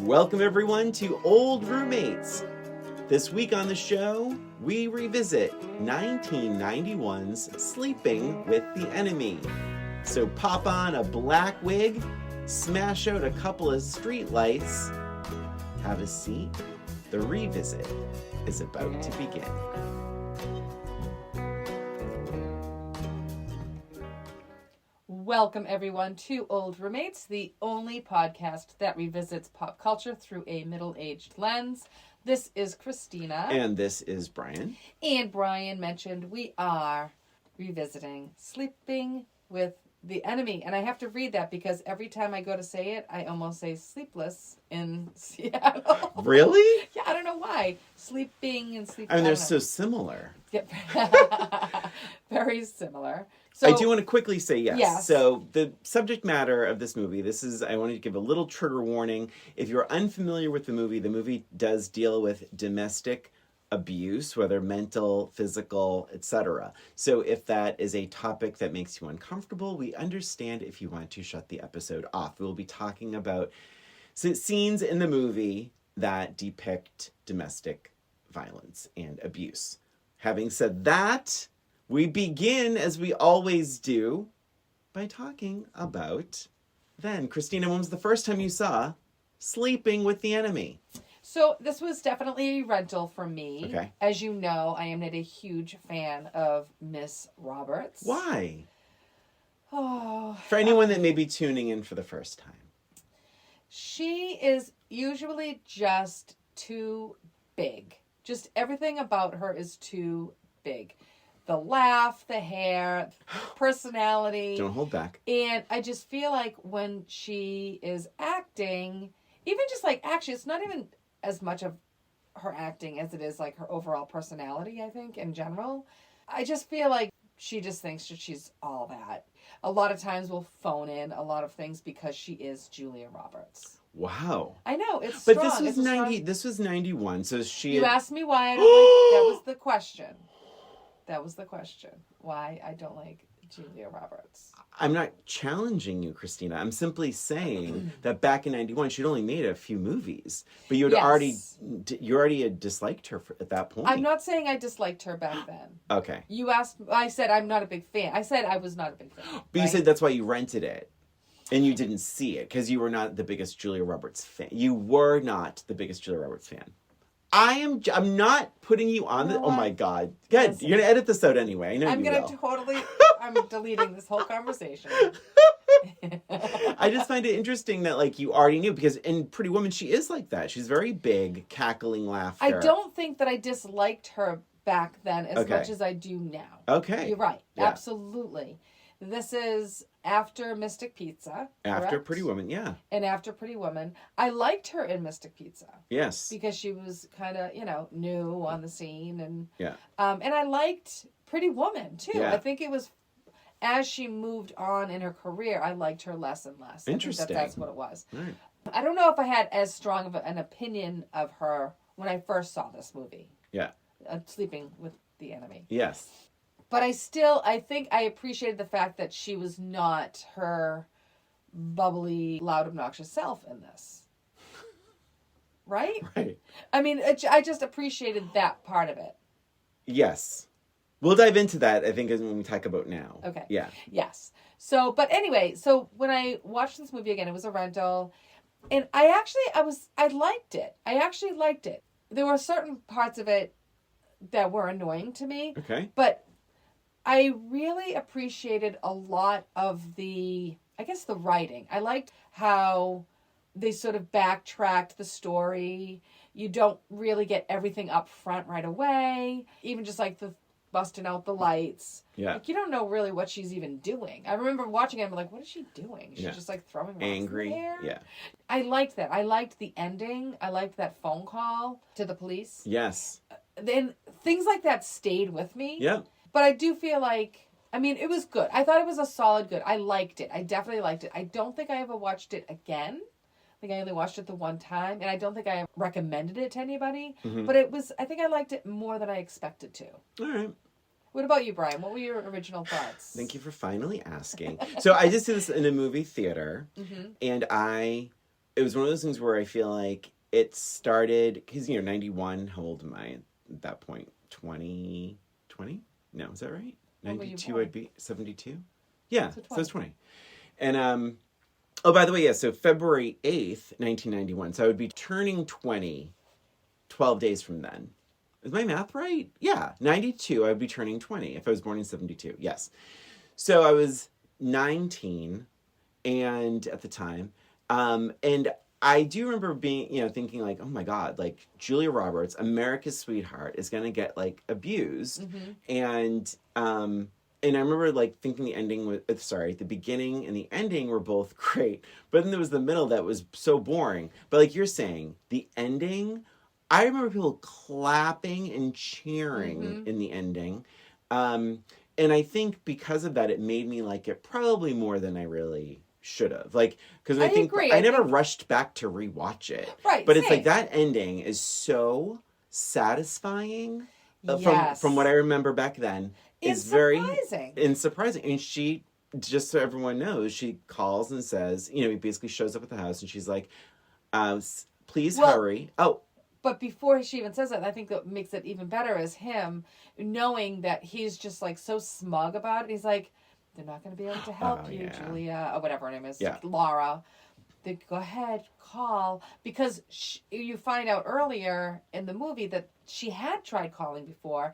Welcome everyone to Old Roommates. This week on the show, we revisit 1991's Sleeping with the Enemy. So pop on a black wig, smash out a couple of street lights, have a seat. The revisit is about to begin. Welcome, everyone, to Old Roommates, the only podcast that revisits pop culture through a middle-aged lens. This is Christina. And this is Brian. And Brian mentioned we are revisiting Sleeping with the Enemy. And I have to read that because every time I go to say it, I almost say sleepless in Seattle. Really? Yeah, I don't know why. Sleeping and sleeping. I mean, they're so similar. Yep. Very similar. So, I do want to quickly say yes. Yes. So the subject matter of this movie, I wanted to give a little trigger warning. If you're unfamiliar with the movie does deal with domestic abuse, whether mental, physical, etc. So if that is a topic that makes you uncomfortable, we understand if you want to shut the episode off. We'll be talking about scenes in the movie that depict domestic violence and abuse. Having said that, we begin, as we always do, by talking about then. Christina, when was the first time you saw Sleeping with the Enemy? So this was definitely a rental for me. Okay. As you know, I am not a huge fan of Miss Roberts. Why? Oh. For anyone that may be tuning in for the first time. She is usually just too big. Just everything about her is too big. The laugh, the hair, personality. Don't hold back. And I just feel like when she is acting, even just like action, it's not even as much of her acting as it is like her overall personality, I think, in general. I just feel like she just thinks that she's all that. A lot of times we'll phone in a lot of things because she is Julia Roberts. Wow. I know, it's But strong. this was 91, so she... You asked me why I don't like... That was the question. That was the question. Why I don't like Julia Roberts. I'm not challenging you, Christina. I'm simply saying that back in 91, she'd only made a few movies. But you already had disliked her at that point. I'm not saying I disliked her back then. Okay. You asked... I said I'm not a big fan. I said I was not a big fan. But you said that's why you rented it. And you didn't see it because you were not the biggest Julia Roberts fan. You were not the biggest Julia Roberts fan. I'm not putting you on the... Oh my God. Good. Listen, you're going to edit this out anyway. I know I'm you gonna will. totally... I'm deleting this whole conversation. I just find it interesting that, like, you already knew because in Pretty Woman, she is like that. She's very big, cackling laughter. I don't think that I disliked her back then as much as I do now. Okay. You're right. Yeah. Absolutely. This is after Mystic Pizza. After correct? Pretty Woman, yeah. And after Pretty Woman. I liked her in Mystic Pizza. Yes. Because she was kind of, new on the scene. And Yeah. And I liked Pretty Woman, too. Yeah. I think it was, as she moved on in her career, I liked her less and less. Interesting. I think that's what it was. Right. I don't know if I had as strong of an opinion of her when I first saw this movie. Yeah. Sleeping with the Enemy. Yes. But I think I appreciated the fact that she was not her bubbly, loud, obnoxious self in this. Right? Right. I mean, I just appreciated that part of it. Yes. We'll dive into that, I think, when we talk about now. Okay. Yeah. Yes. So, but anyway, so when I watched this movie again, it was a rental. And I liked it. I actually liked it. There were certain parts of it that were annoying to me. Okay. But I really appreciated a lot of the writing. I liked how they sort of backtracked the story. You don't really get everything up front right away. Even just like the busting out the lights. Yeah. Like, you don't know really what she's even doing. I remember watching it, I'm like, what is she doing? She's just like throwing rocks angry. in the air. Yeah. I liked that. I liked the ending. I liked that phone call to the police. Yes. Then things like that stayed with me. Yeah. But I do feel like, it was good. I thought it was a solid good. I liked it. I definitely liked it. I don't think I ever watched it again. I think I only watched it the one time. And I don't think I recommended it to anybody. Mm-hmm. But I think I liked it more than I expected to. All right. What about you, Brian? What were your original thoughts? Thank you for finally asking. So I just did this in a movie theater, and I it was one of those things where I feel like it started, because, 91, how old am I at that point? 20? No, is that right? When were you 92, born? I'd be 72? Yeah, So so it's 20. And, oh, by the way, yeah, so February 8th, 1991. So I would be turning 20 12 days from then. Is my math right? Yeah, 92, I would be turning 20 if I was born in 72. Yes. So I was 19 and at the time, and I do remember being, thinking like, oh my God, like Julia Roberts, America's sweetheart, is gonna get like abused, and I remember like thinking the ending was, the beginning and the ending were both great, but then there was the middle that was so boring. But like you're saying, the ending, I remember people clapping and cheering in the ending. And I think because of that, it made me like it probably more than I really should have. Like, because I think agree. I never rushed back to rewatch it. Right. But it's same. like that ending is so satisfying Yes. from what I remember back then. It's Is very surprising. And she, just so everyone knows, she calls and says, he basically shows up at the house and she's like, please hurry. Oh, but before she even says that, I think what makes it even better is him knowing that he's just like so smug about it. He's like, they're not going to be able to help you, Julia, or whatever her name is, Laura. They go ahead, call, because you find out earlier in the movie that she had tried calling before,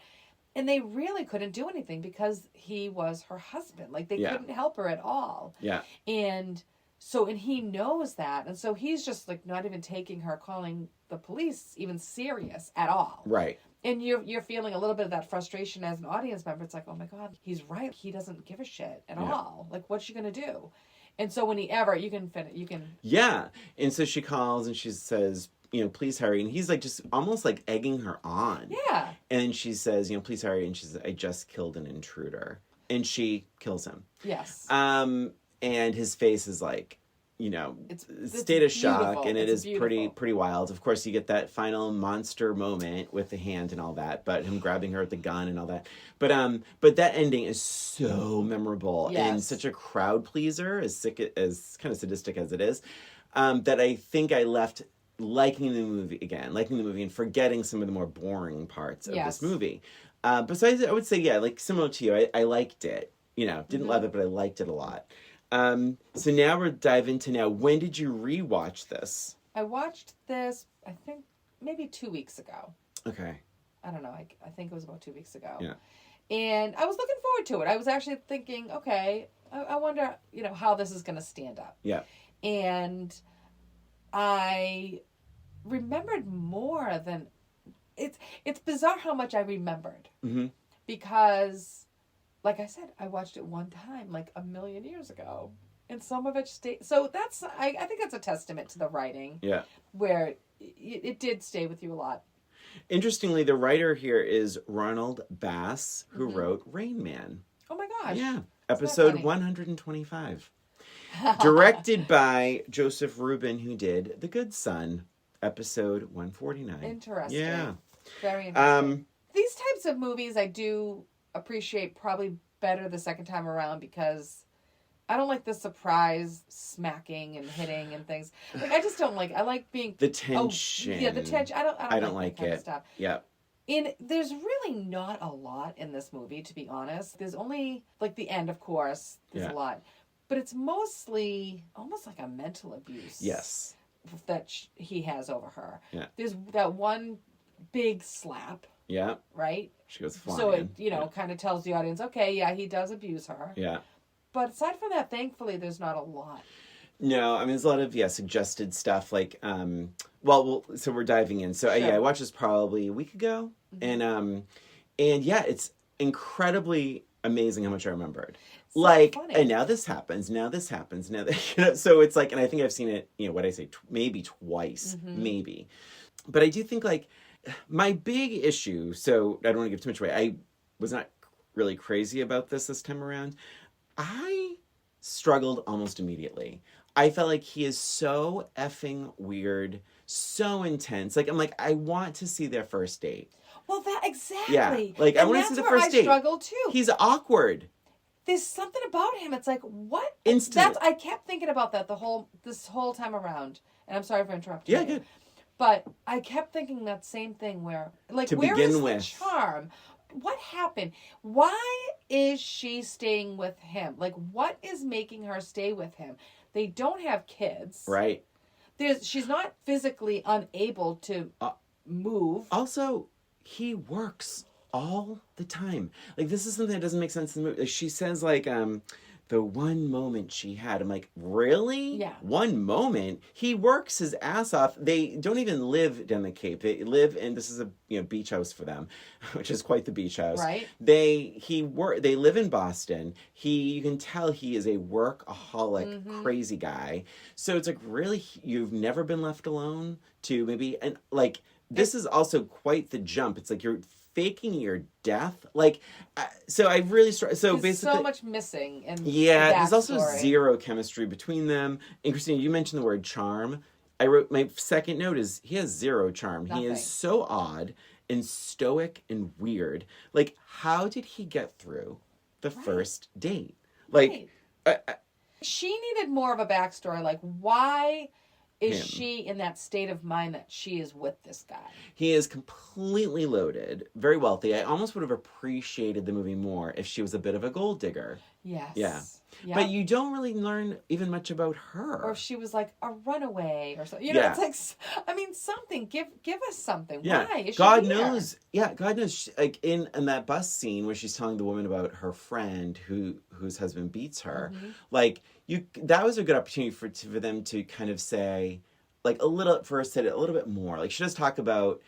and they really couldn't do anything because he was her husband. Like, they couldn't help her at all. Yeah. And he knows that. And so he's just, like, not even taking her calling the police even serious at all. Right. And you're feeling a little bit of that frustration as an audience member. It's like, oh, my God, he's right. He doesn't give a shit at all. Like, what's she going to do? And so you can... Yeah. And so she calls and she says, please hurry. And he's like, just almost like egging her on. Yeah. And she says, please hurry. And she says, I just killed an intruder. And she kills him. Yes. And his face is like, it's state of shock. beautiful. And it it's is beautiful. pretty wild. Of course, you get that final monster moment with the hand and all that, but him grabbing her with the gun and all that. But that ending is so memorable and such a crowd pleaser, as kind of sadistic as it is, that I think I left liking the movie and forgetting some of the more boring parts of this movie. Besides, I would say, like similar to you, I liked it. Didn't love it, but I liked it a lot. So now we'll dive into when did you rewatch this? I watched this, I think, maybe 2 weeks ago. Okay. I don't know. I think it was about 2 weeks ago. Yeah. And I was looking forward to it. I was actually thinking, okay, I wonder, how this is going to stand up. Yeah. And I remembered more than... It's bizarre how much I remembered. Mm-hmm. Because... like I said, I watched it one time, like a million years ago. And some of it stayed. So I think that's a testament to the writing. Yeah. Where it did stay with you a lot. Interestingly, the writer here is Ronald Bass, who wrote Rain Man. Oh my gosh. Yeah. Episode 125. Directed by Joseph Ruben, who did The Good Son, episode 149. Interesting. Yeah. Very interesting. These types of movies I do appreciate probably better the second time around because I don't like the surprise smacking and hitting and things. Like, I just don't like. I like being the tension. The tension. I don't like that kind of stuff. Yeah. And there's really not a lot in this movie, to be honest. There's only like the end, of course. There's a lot, but it's mostly almost like a mental abuse. Yes. That he has over her. Yeah. There's that one big slap. Yeah. Right? She goes flying. So it, kind of tells the audience, okay, yeah, he does abuse her. Yeah. But aside from that, thankfully, there's not a lot. No, I mean, there's a lot of, suggested stuff, like, so we're diving in. So, Sure. I watched this probably a week ago, and it's incredibly amazing how much I remembered. So like, funny. and now this happens, so it's like, and I think I've seen it, maybe twice, maybe. But I do think, like, my big issue, so I don't want to give too much away, I was not really crazy about this time around. I struggled almost immediately. I felt like he is so effing weird, so intense. Like, I'm like, I want to see their first date. Well, that exactly. Yeah, like, I want to see the first date. I struggled too. He's awkward. There's something about him. It's like, what? Instantly. I kept thinking about that this whole time around. And I'm sorry for interrupting Yeah, you. good. But I kept thinking that same thing where, like, To where begin is with. the charm? What happened? Why is she staying with him? Like, what is making her stay with him? They don't have kids. Right. She's not physically unable to move. Also, he works all the time. Like, this is something that doesn't make sense in the movie. Like, she says, like, the one moment she had. I'm like, really? Yeah. One moment? He works his ass off. They don't even live down the Cape. They live in, this is a beach house for them, which is quite the beach house. Right. They live in Boston. You can tell he is a workaholic, crazy guy. So it's like, really, you've never been left alone to maybe, and like, this is also quite the jump. It's like you're faking your death. Like, so I really so There's basically so much missing. And there's also zero chemistry between them. And Christina, you mentioned the word charm. I wrote my second note is he has zero charm. Nothing. He is so odd and stoic and weird. Like, how did he get through the first date? Like, she needed more of a backstory. Like, why is him. she in that state of mind that she is with this guy? He is completely loaded, very wealthy. I almost would have appreciated the movie more if she was a bit of a gold digger. Yes. Yeah. Yep. But you don't really learn even much about her. Or if she was like a runaway or something. Yeah. It's like, I mean, something. Give us something. Yeah. Why is God she here? knows. Yeah, God knows. Like in that bus scene where she's telling the woman about her friend whose husband beats her. Like that was a good opportunity for them to kind of say, like a little bit more. Like she does talk about,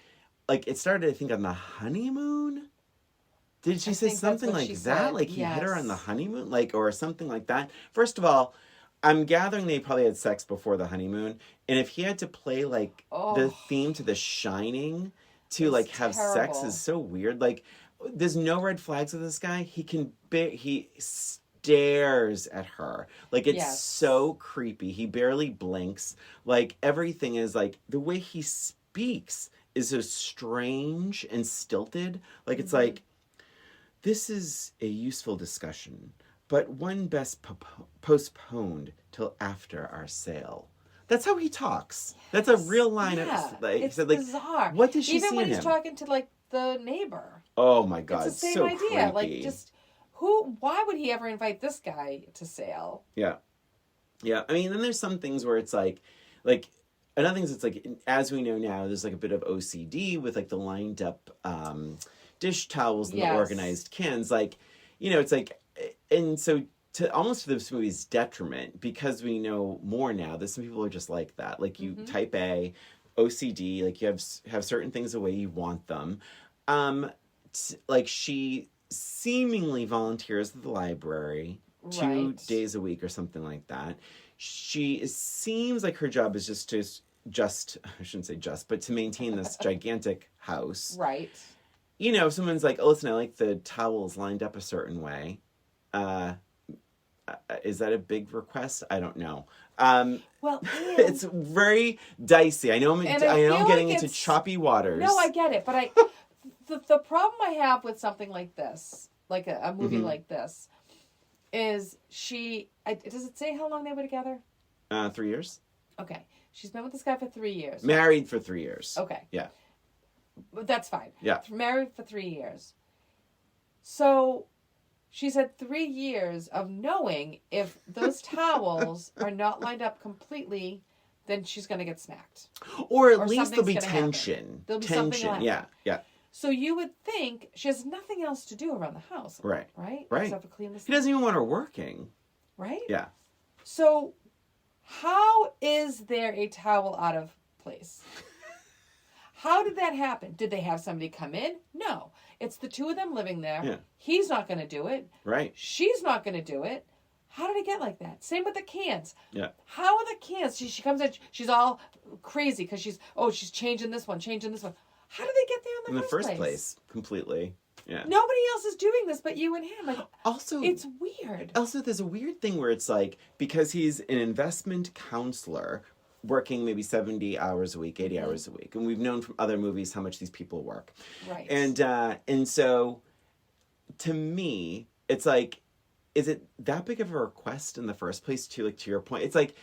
like it started I think on the honeymoon. Did she say something like that? Said. Like he hit her on the honeymoon, like or something like that. First of all, I'm gathering they probably had sex before the honeymoon, and if he had to play like the theme to The Shining to like have sex is so weird. Like there's no red flags with this guy. He stares at her like it's so creepy. He barely blinks. Like everything is like the way he speaks is so strange and stilted. Like it's like, this is a useful discussion, but one best postponed till after our sale. That's how he talks. That's a real line. Yeah, It's bizarre. What does she see Even when in he's him? talking to like the neighbor. Oh my God, it's the same so idea. creepy. Like just why would he ever invite this guy to sail? Yeah. Yeah. I mean, then there's some things where it's like another thing is it's like, as we know now, there's like a bit of OCD with like the lined up dish towels and the organized cans. Like, it's like, and so almost to this movie's detriment, because we know more now that some people are just like that. Like you type A, OCD, like you have certain things the way you want them. Like she seemingly volunteers at the library 2 days a week or something like that. Seems like her job is just I shouldn't say just, but to maintain this gigantic house. Right. If someone's like, oh, listen, I like the towels lined up a certain way. Is that a big request? I don't know. Well, it's very dicey. I know I'm getting into choppy waters. No, I get it, but the problem I have with something like this, like a movie like this, is does it say how long they were together? 3 years. Okay. She's been with this guy for 3 years. Married for 3 years. Okay. Yeah. But that's fine. Yeah. Married for 3 years. So she's had 3 years of knowing if those towels are not lined up completely, then she's going to get smacked. Or at least there'll be tension. There'll be something. Yeah. Yeah. So you would think she has nothing else to do around the house. Right. Right? Right. Except for clean this. He doesn't even want her working. Right? Yeah. So how is there a towel out of place? How did that happen? Did they have somebody come in? No. It's the two of them living there. Yeah. He's not going to do it. Right. She's not going to do it. How did it get like that? Same with the cans. Yeah. How are the cans? She comes in, she's all crazy because she's changing this one. How did they get there in the first place? Completely. Yeah. Nobody else is doing this but you and him. Like, also, it's weird. Also, there's a weird thing where it's like, because he's an investment counselor working maybe 70 hours a week, 80 hours a week. And we've known from other movies how much these people work. Right. And so, to me, it's like, is it that big of a request in the first place, to your point? It's like,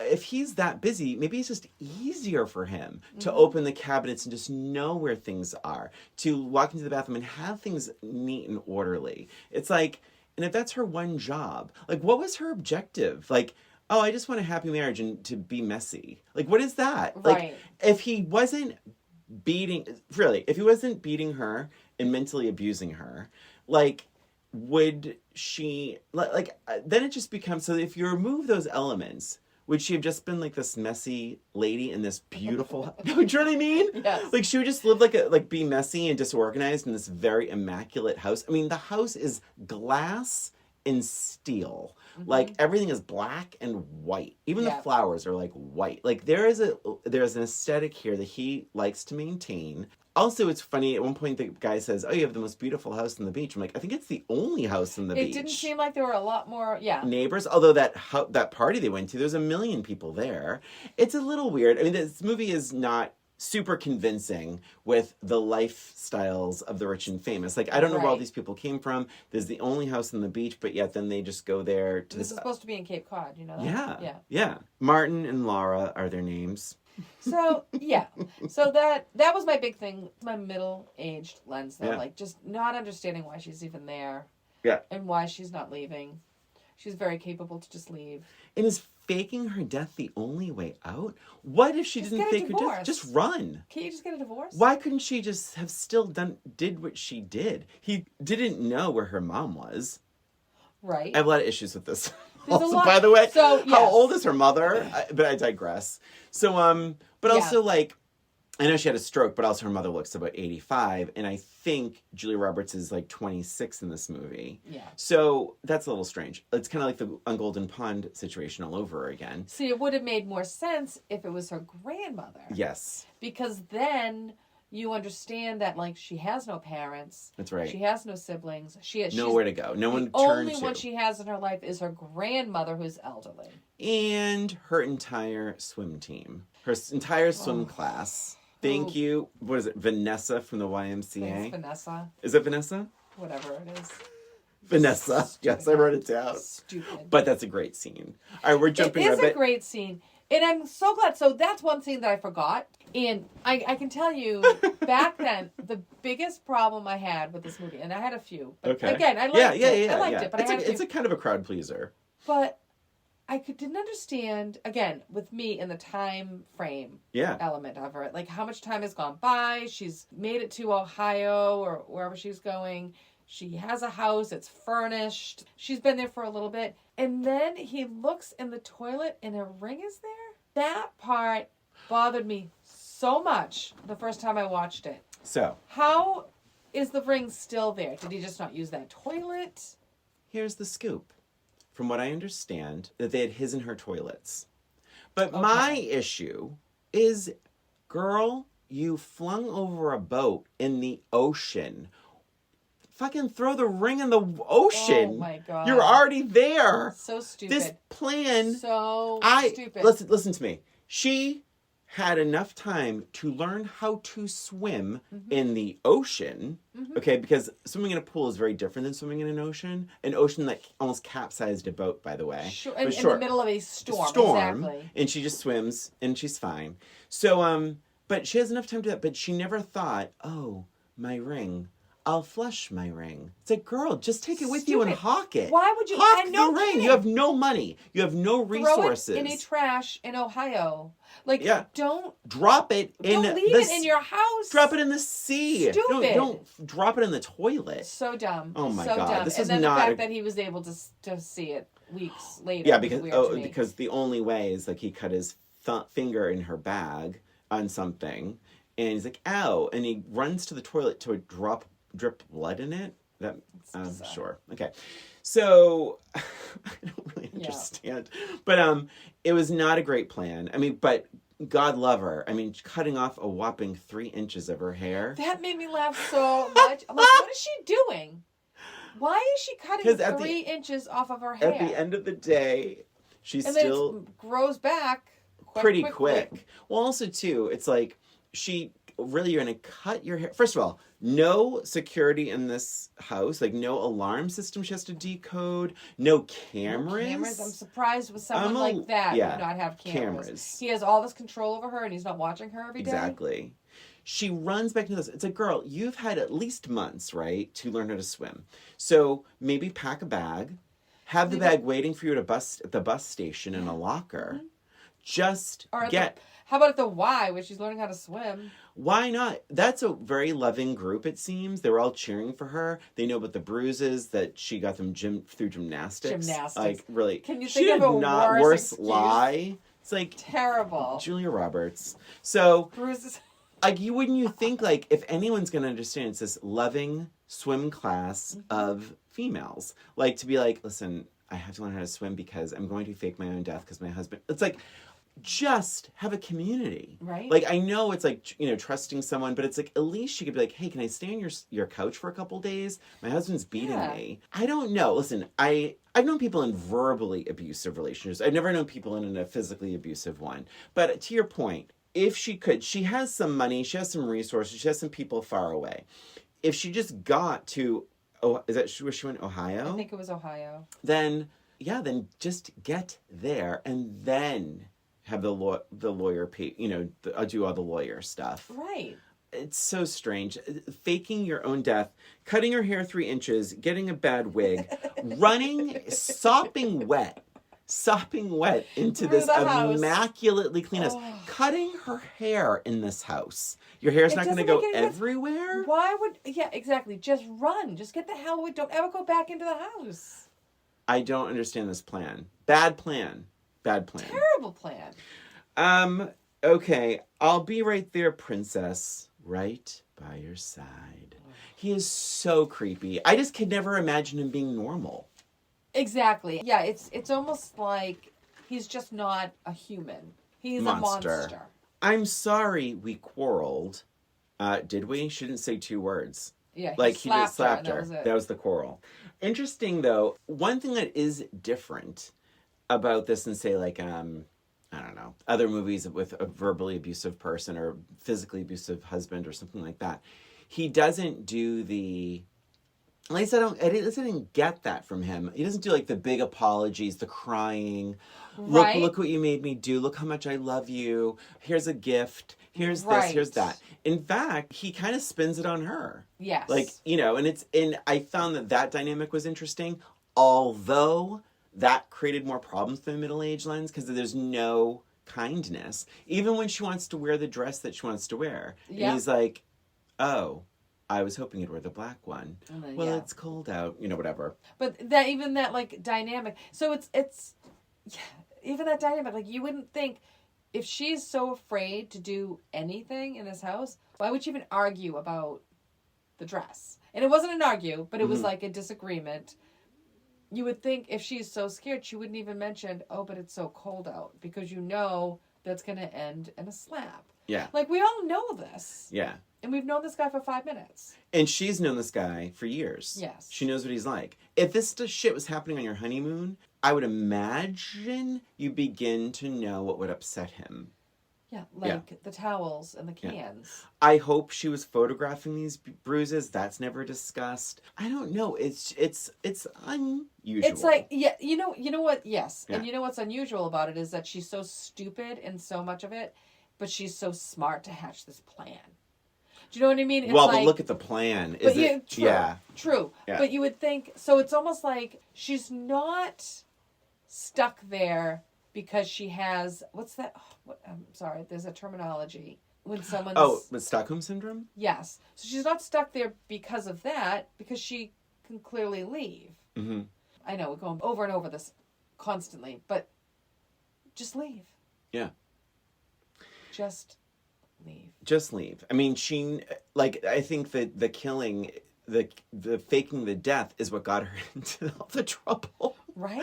if he's that busy, maybe it's just easier for him to open the cabinets and just know where things are, to walk into the bathroom and have things neat and orderly. It's like, and if that's her one job, like, what was her objective? Like, oh, I just want a happy marriage and to be messy. Like, what is that? Like, Right. if he wasn't if he wasn't beating her and mentally abusing her, like, would she, then it just becomes, so if you remove those elements, would she have just been like this messy lady in this beautiful, do you know what I mean? Yes. Like, she would just live be messy and disorganized in this very immaculate house. I mean, the house is glass and steel. Like, everything is black and white. Even the flowers are like white. Like, there's an aesthetic here that he likes to maintain. Also, it's funny, at one point the guy says, oh, you have the most beautiful house on the beach. I'm like, I think it's the only house on the beach. It didn't seem like there were a lot more, neighbors. Although that party they went to, there's 1 million people there. It's a little weird. I mean, this movie is not super convincing with the lifestyles of the rich and famous. Like, I don't know where all these people came from. There's the only house on the beach, but yet then they just go there to This is supposed to be in Cape Cod, you know that? Yeah. Martin and Laura are their names. So, yeah. So that was my big thing, my middle-aged lens, though. Yeah. Like, just not understanding why she's even there. Yeah. And why she's not leaving. She's very capable to just leave. And is faking her death the only way out? What if she didn't fake her death? Just run. Can't you just get a divorce? Why couldn't she just have still did what she did? He didn't know where her mom was. Right. I have a lot of issues with this. There's Also, a lot. by the way, So, yes. How old is her mother? But I digress. So, but also, like, I know she had a stroke, but also her mother looks about 85, and I think Julia Roberts is like 26 in this movie. Yeah. So that's a little strange. It's kind of like the On Golden Pond situation all over again. See, it would have made more sense if it was her grandmother. Yes. Because then you understand that, like, she has no parents. That's right. She has no siblings. Nowhere to go. No one to turn to. The only one she has in her life is her grandmother, who's elderly. And her entire swim team. Her entire swim class. Thank you. What is it? Vanessa from the YMCA? Thanks, Vanessa. Is it Vanessa? Whatever it is. Vanessa. Yes, I wrote it down. Stupid. But that's a great scene. All right, we're jumping It is a bit. a great scene. And I'm so glad. So that's one scene that I forgot. And I can tell you, back then, the biggest problem I had with this movie, and I had a few. But okay. Again, I liked it. I liked yeah. it, but It's a kind of a crowd pleaser. But I didn't understand, again, with me in the time frame element of her. Like, how much time has gone by? She's made it to Ohio or wherever she's going. She has a house. It's furnished. She's been there for a little bit. And then he looks in the toilet and a ring is there. That part bothered me so much the first time I watched it. So, how is the ring still there? Did he just not use that toilet? Here's the scoop. From what I understand, that they had his and her toilets. But my issue is, girl, you flung over a boat in the ocean. Fucking throw the ring in the ocean. Oh my God. You're already there. So stupid. This plan. Stupid. Listen to me. She had enough time to learn how to swim in the ocean. Okay, because swimming in a pool is very different than swimming in an ocean. An ocean that almost capsized a boat, by the way. Sure, in the middle of a storm. Exactly. And she just swims and she's fine. So, but she has enough time to do that. But she never thought, oh, my ring. I'll flush my ring. It's like, girl, just take it with you and hawk it. Why would you? Hawk and the ring. Kidding. You have no money. You have no resources. Throw it in a trash in Ohio. Like, don't drop it in. Don't leave it in your house. Drop it in the sea. Stupid. Don't drop it in the toilet. So dumb. Oh my God. God. This and is then not the fact that he was able to see it weeks later. Yeah, because because the only way is like he cut his finger in her bag on something, and he's like, ow, and he runs to the toilet to drip blood in it. Sure. Okay. So I don't really understand. But it was not a great plan. I mean, but God love her. I mean, cutting off a whopping 3 inches of her hair. That made me laugh so much. I'm like, what is she doing? Why is she cutting 3 inches off of her hair? At the end of the day, she's and still then it grows back pretty quick. Well, also too, it's like she really you're going to cut your hair. First of all, no security in this house, like no alarm system she has to decode, no cameras. No cameras. I'm surprised with someone like that yeah, would not have cameras. cameras. He has all this control over her and he's not watching her every day. Exactly. She runs back into this. It's like, girl, you've had at least months, right, to learn how to swim. So maybe pack a bag, have the bag waiting for you at the bus station in a locker. Mm-hmm. Just Or get... how about at the Y, where she's learning how to swim? Why not? That's a very loving group, it seems. They were all cheering for her. They know about the bruises that she got them through gymnastics. Like, really. Can you she think of a worse excuse? lie? It's like... Terrible. Julia Roberts. So... Bruises... Like, wouldn't you think, like, if anyone's going to understand, it's this loving swim class of females. Like, to be like, listen, I have to learn how to swim because I'm going to fake my own death because my husband... It's like, just have a community. Right. Like, I know it's like, trusting someone, but it's like, at least she could be like, hey, can I stay on your couch for a couple days? My husband's beating me. I don't know. Listen, I've known people in verbally abusive relationships. I've never known people in a physically abusive one. But to your point, if she could, she has some money, she has some resources, she has some people far away. If she just got to, is that where she went, Ohio? I think it was Ohio. Then just get there and then have the lawyer pay, do all the lawyer stuff. Right. It's so strange. Faking your own death, cutting her hair 3 inches, getting a bad wig, running, sopping wet into Through this the house. immaculately clean house. Cutting her hair in this house. Your hair's not going to go everywhere? Why would... Yeah, exactly. Just run. Just get the hell away. Don't ever go back into the house. I don't understand this plan. Bad plan. Terrible plan. Okay. I'll be right there, princess. Right by your side. He is so creepy. I just could never imagine him being normal. Exactly. Yeah, it's almost like he's just not a human. He's a monster. I'm sorry we quarreled. Did we? She didn't say 2 words. Yeah, he just slapped her. her. That was the quarrel. Interesting, though. One thing that is different about this and say, like, I don't know, other movies with a verbally abusive person or physically abusive husband or something like that, he doesn't do the... At least I didn't get that from him. He doesn't do like the big apologies, the crying. Right. Look what you made me do. Look how much I love you. Here's a gift. Here's this, here's that. In fact, he kind of spins it on her. Yes. Like, and I found that dynamic was interesting, although that created more problems for the middle-aged lens because there's no kindness. Even when she wants to wear the dress that she wants to wear. Yeah. And he's like, oh, I was hoping you'd wear the black one. Then, well, it's cold out, whatever. But that like dynamic. So it's even that dynamic. Like you wouldn't think if she's so afraid to do anything in this house, why would she even argue about the dress? And it wasn't an argue, but it was like a disagreement. You would think if she's so scared, she wouldn't even mention, oh, but it's so cold out because that's going to end in a slap. Yeah. Like we all know this. Yeah. And we've known this guy for 5 minutes. And she's known this guy for years. Yes. She knows what he's like. If this shit was happening on your honeymoon, I would imagine you begin to know what would upset him. Yeah, the towels and the cans. Yeah. I hope she was photographing these bruises. That's never discussed. I don't know. It's unusual. It's like, yeah, you know what? Yes. Yeah. And you know what's unusual about it is that she's so stupid in so much of it, but she's so smart to hatch this plan. Do you know what I mean? It's but look at the plan. Is it? True, yeah. True. Yeah. But you would think, so it's almost like she's not stuck there because she has, what's that? I'm sorry, there's a terminology. When someone's... Oh, with Stockholm Syndrome? Yes. So she's not stuck there because of that, because she can clearly leave. Mm-hmm. I know, we're going over and over this constantly, but just leave. Yeah. Just leave. Just leave. I mean, I think that the killing, the faking the death is what got her into all the trouble. Right?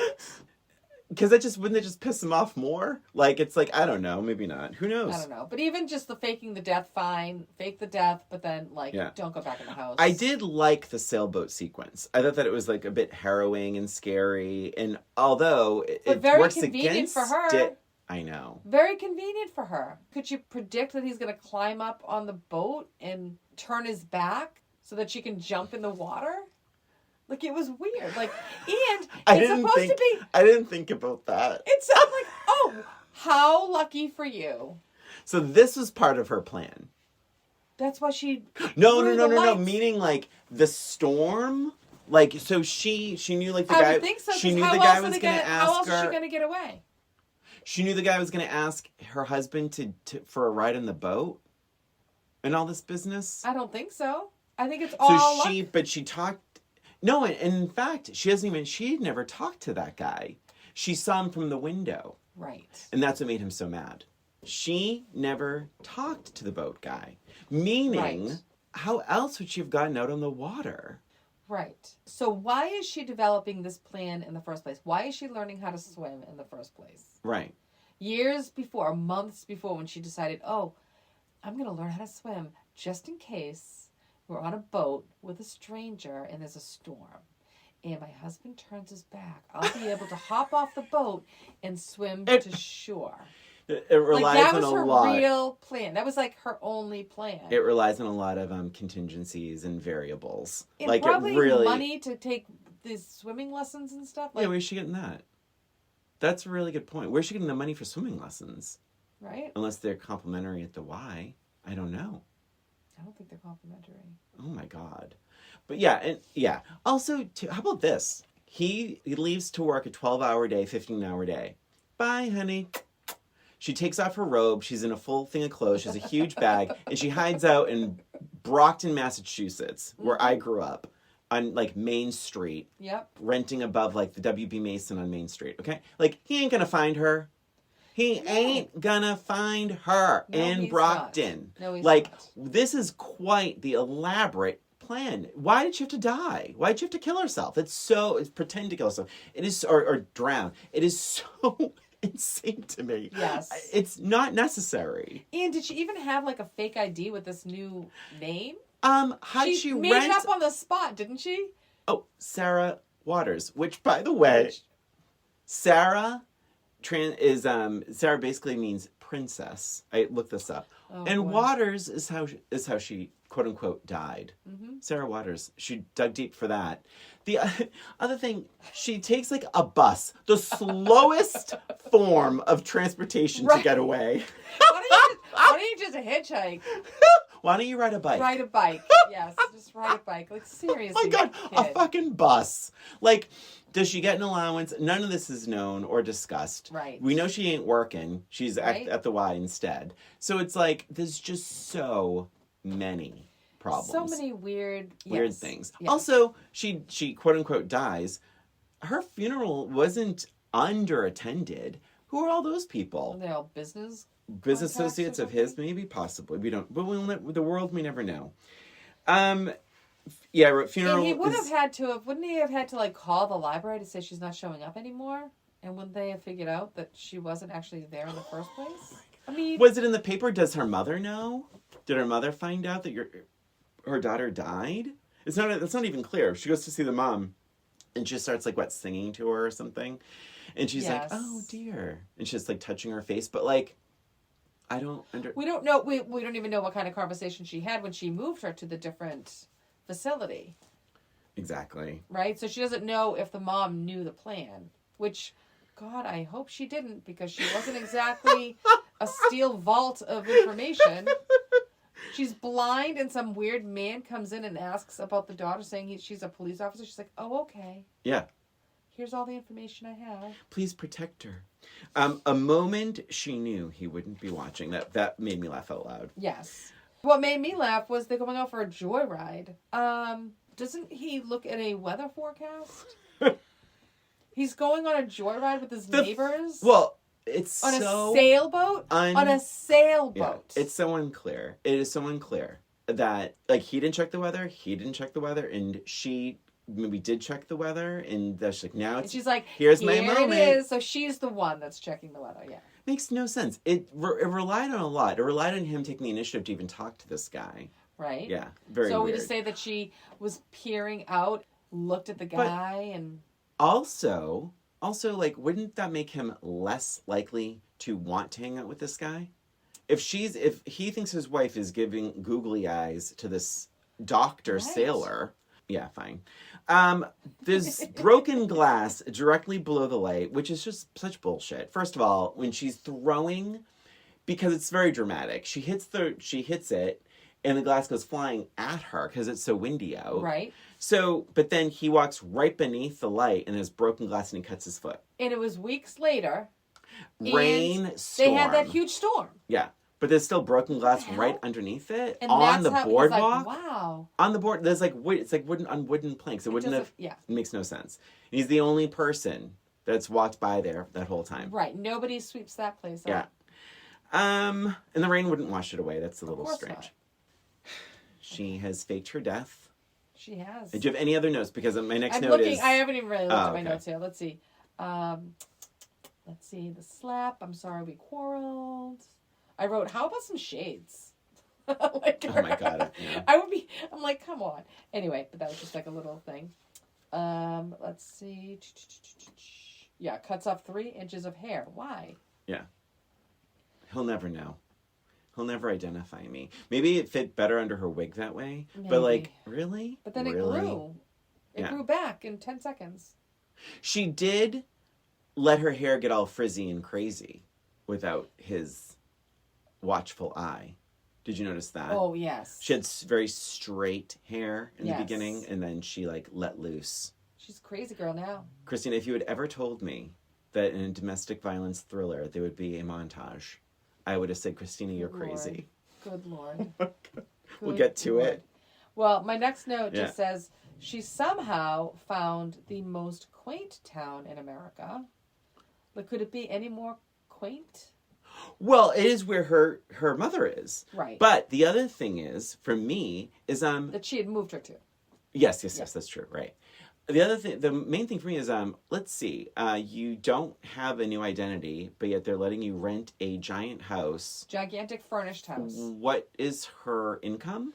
Because wouldn't it just piss him off more? Like, it's like, I don't know, maybe not. Who knows? I don't know. But even just the faking the death, fine. Fake the death, but then, don't go back in the house. I did like the sailboat sequence. I thought that it was, a bit harrowing and scary. And although it very works convenient against for her. it. I know. Very convenient for her. Could she predict that he's going to climb up on the boat and turn his back so that she can jump in the water? Like, it was weird. Like, and it's supposed to be... I didn't think about that. It sounded like, oh, how lucky for you. So this was part of her plan. That's why she... No. Meaning, like, the storm... Like, so she knew, like, the guy... I would think so. She knew the how guy else was going to ask her... How else is she going to get away? She knew the guy was going to ask her husband to for a ride on the boat? And all this business? I don't think so. I think it's all But she talked... No, and in fact, she'd never talked to that guy. She saw him from the window. Right. And that's what made him so mad. She never talked to the boat guy. Meaning, how else would she have gotten out on the water? Right. So why is she developing this plan in the first place? Why is she learning how to swim in the first place? Right. Years before, months before, when she decided, oh, I'm going to learn how to swim just in case we're on a boat with a stranger and there's a storm. And my husband turns his back. I'll be able to hop off the boat and swim to shore. It relies that on was a her lot. real plan. That was like her only plan. It relies on a lot of contingencies and variables. And like probably it really money to take these swimming lessons and stuff. Like, yeah, where's she getting that? That's a really good point. Where's she getting the money for swimming lessons? Right? Unless they're complimentary at the Y. I don't know. I don't think they're complimentary. Oh my God. But yeah. Also, how about this? He leaves to work a 12-hour day, 15-hour day. Bye, honey. She takes off her robe. She's in a full thing of clothes. She has a huge bag. And she hides out in Brockton, Massachusetts, where I grew up, on, like, Main Street. Yep. Renting above, like, the W.B. Mason on Main Street, okay? Like, he ain't gonna find her. He ain't gonna find her in Brockton. Not. No, he's like, not. This is quite the elaborate plan. Why did she have to die? Why did she have to kill herself? It's pretend to kill herself. It is, or drown. It is so insane to me. Yes. It's not necessary. And did she even have like a fake ID with this new name? She made it up on the spot, didn't she? Oh, Sarah Waters, which by the way, Sarah basically means princess. I looked this up. Oh, and boy. Waters is how she quote unquote died. Mm-hmm. Sarah Waters. She dug deep for that. The other thing, she takes like a bus, the slowest form of transportation to get away. Why don't you just hitchhike? Why don't you ride a bike? Ride a bike. Yes, just ride a bike. Like, seriously. Oh my God, kid. a fucking bus. Like, does she get an allowance? None of this is known or discussed. Right. We know she ain't working. She's at the Y instead. So it's like, there's just so many problems. So many weird things. Yes. Also, she quote unquote dies. Her funeral wasn't underattended. Who are all those people? Are they all business Associates of his, maybe, possibly. We don't. But the world may never know. Yeah, funeral. And he wouldn't he have had to like call the library to say she's not showing up anymore? And wouldn't they have figured out that she wasn't actually there in the first place? I mean, was it in the paper? Does her mother know? Did her mother find out that her daughter died? It's not even clear. She goes to see the mom, and she starts like singing to her or something, and she's like, "Oh dear," and she's like touching her face, but like. We don't know. We don't even know what kind of conversation she had when she moved her to the different facility. Exactly. Right? So she doesn't know if the mom knew the plan. Which, God, I hope she didn't, because she wasn't exactly a steel vault of information. She's blind, and some weird man comes in and asks about the daughter, saying she's a police officer. She's like, oh, okay. Yeah. Here's all the information I have. Please protect her. A moment she knew he wouldn't be watching. That made me laugh out loud. Yes. What made me laugh was they're going out for a joyride. Doesn't he look at a weather forecast? He's going on a joyride with his neighbors? Well, it's on so... a sailboat? On a sailboat. Yeah, it's so unclear. It is so unclear that, like, he didn't check the weather, and she... maybe did check the weather, and she's like, now it's... And she's like, here's my moment. It is. So she's the one that's checking the weather, yeah. Makes no sense. It relied on a lot. It relied on him taking the initiative to even talk to this guy. Right? Yeah, very So weird. we just say that she was peering out, looked at the guy, and... Also, Also, like, wouldn't that make him less likely to want to hang out with this guy? If he thinks his wife is giving googly eyes to this doctor Right. sailor, yeah, fine. There's broken glass directly below the light, which is just such bullshit. First of all, when she's throwing, because it's very dramatic, she hits it, and the glass goes flying at her because it's so windy out. Right. So, but then he walks right beneath the light, and there's broken glass, and he cuts his foot. And it was weeks later. Rain, storm. They had that huge storm. Yeah. But there's still broken glass hell? right underneath it And on the that's how boardwalk. He's like, wow. On the board, there's like wood. It's like wooden planks. It wouldn't have. Yeah. It makes no sense. And he's the only person that's walked by there that whole time. Right. Nobody sweeps that place Yeah. up. And the rain wouldn't wash it away. That's a little course strange. not. She has faked her death. She has. Do you have any other notes? Because my next I'm note looking. is. I haven't even really looked at my okay. notes here. Let's see. Let's see. The slap. I'm sorry we quarreled. I wrote, how about some shades? Like, Oh my God. Yeah. I'm like, come on. Anyway, but that was just like a little thing. Let's see. Yeah, cuts off 3 inches of hair. Why? Yeah. He'll never know. He'll never identify me. Maybe it fit better under her wig that way. Maybe. But like, really? But then Really? it grew. It Yeah. grew back in 10 seconds. She did let her hair get all frizzy and crazy without his watchful eye. Did you notice that? Oh, yes. She had very straight hair in Yes. the beginning, and then she like let loose. She's a crazy girl now. Christina, if you had ever told me that in a domestic violence thriller there would be a montage, I would have said, Christina, you're Good Lord. crazy. Good Lord. We'll Good get to Lord. it. Well, my next note Yeah. just says, she somehow found the most quaint town in America. But could it be any more quaint? Well, it is where her mother is. Right. But the other thing is, for me, is That she had moved her to. yes, that's true, right. The main thing for me is let's see, you don't have a new identity, but yet they're letting you rent a giant house. Gigantic furnished house. What is her income?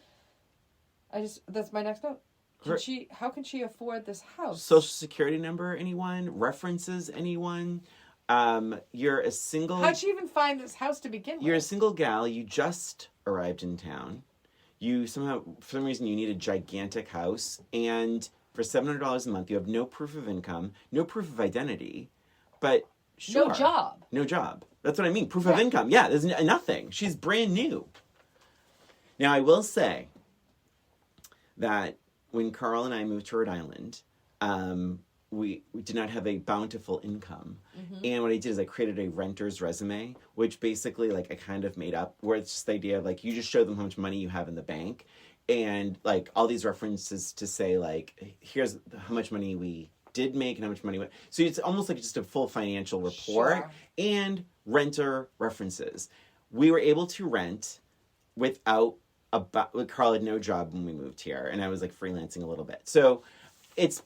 That's my next note. How can she afford this house? Social security number, anyone? References, anyone? You're a single. How'd she even find this house to begin with? You're a single gal. You just arrived in town. You somehow, for some reason, you need a gigantic house, and for $700 a month, you have no proof of income, no proof of identity, but sure, No job. No job. That's what I mean. Proof of income. Yeah, there's nothing. She's brand new. Now, I will say that when Carl and I moved to Rhode Island, we did not have a bountiful income. Mm-hmm. And what I did is I created a renter's resume, which basically like I kind of made up, where it's just the idea of like you just show them how much money you have in the bank, and like all these references to say like here's how much money we did make and how much money went. So it's almost like just a full financial report. Sure. And renter references. We were able to rent without Carl had no job when we moved here, and I was like freelancing a little bit. So it's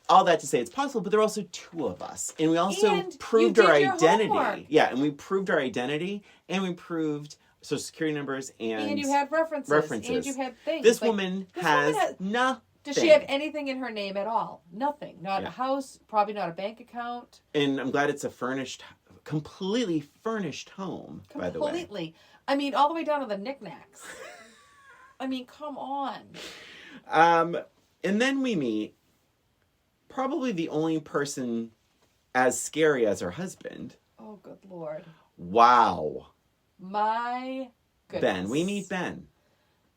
all that to say it's possible, but there are also 2 of us, and we also And proved you our did your identity. homework. Yeah, and we proved our identity, and we proved social security numbers, and you had references. And you had things. This Like, woman this has woman nothing. Does she have anything in her name at all? Nothing. Not Yeah. a house, probably not a bank account. And I'm glad it's a completely furnished home, by the way. Completely. I mean, all the way down to the knickknacks. I mean, come on. And then we meet probably the only person as scary as her husband. Oh, good Lord. Wow. My goodness. Ben. We meet Ben.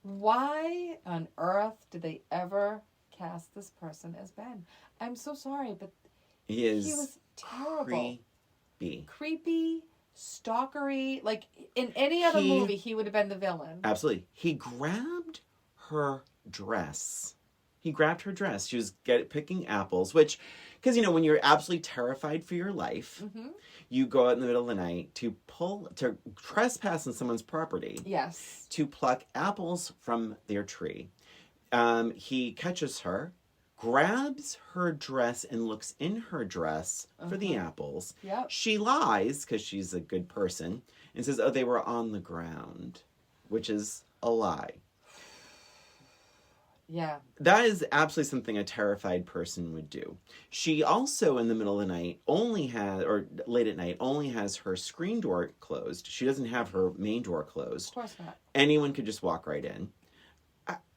Why on earth did they ever cast this person as Ben? I'm so sorry, but He was terrible. Creepy. Creepy, stalkery. Like, in any other movie, he would have been the villain. Absolutely. He grabbed her dress. He grabbed her dress. She was picking apples, which, because, you know, when you're absolutely terrified for your life, Mm-hmm. you go out in the middle of the night to trespass on someone's property. Yes. To pluck apples from their tree. He catches her, grabs her dress, and looks in her dress for the apples. Yep. She lies, because she's a good person, and says, oh, they were on the ground, which is a lie. Yeah. That is absolutely something a terrified person would do. She also, in the middle of the night, or late at night, only has her screen door closed. She doesn't have her main door closed. Of course not. Anyone could just walk right in.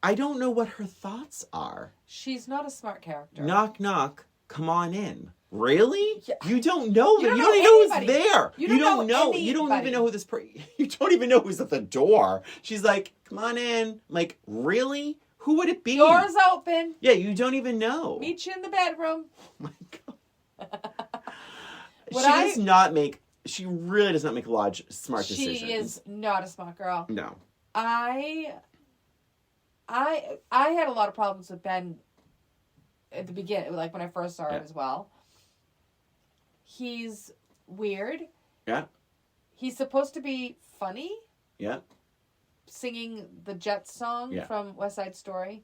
I don't know what her thoughts are. She's not a smart character. Knock, knock, come on in. Really? Yeah. You don't know You them. don't You know don't even know who's anybody. there. You don't know You don't even anybody. know who this you don't even know who's at the door. She's like, come on in. I'm like, really? Who would it be? Doors open. Yeah, you don't even know. Meet you in the bedroom. Oh my God. She really does not make smart decisions. She is not a smart girl. No. I had a lot of problems with Ben at the beginning, like when I first saw it as well. He's weird. Yeah. He's supposed to be funny. Yeah. Singing the Jets song from West Side Story.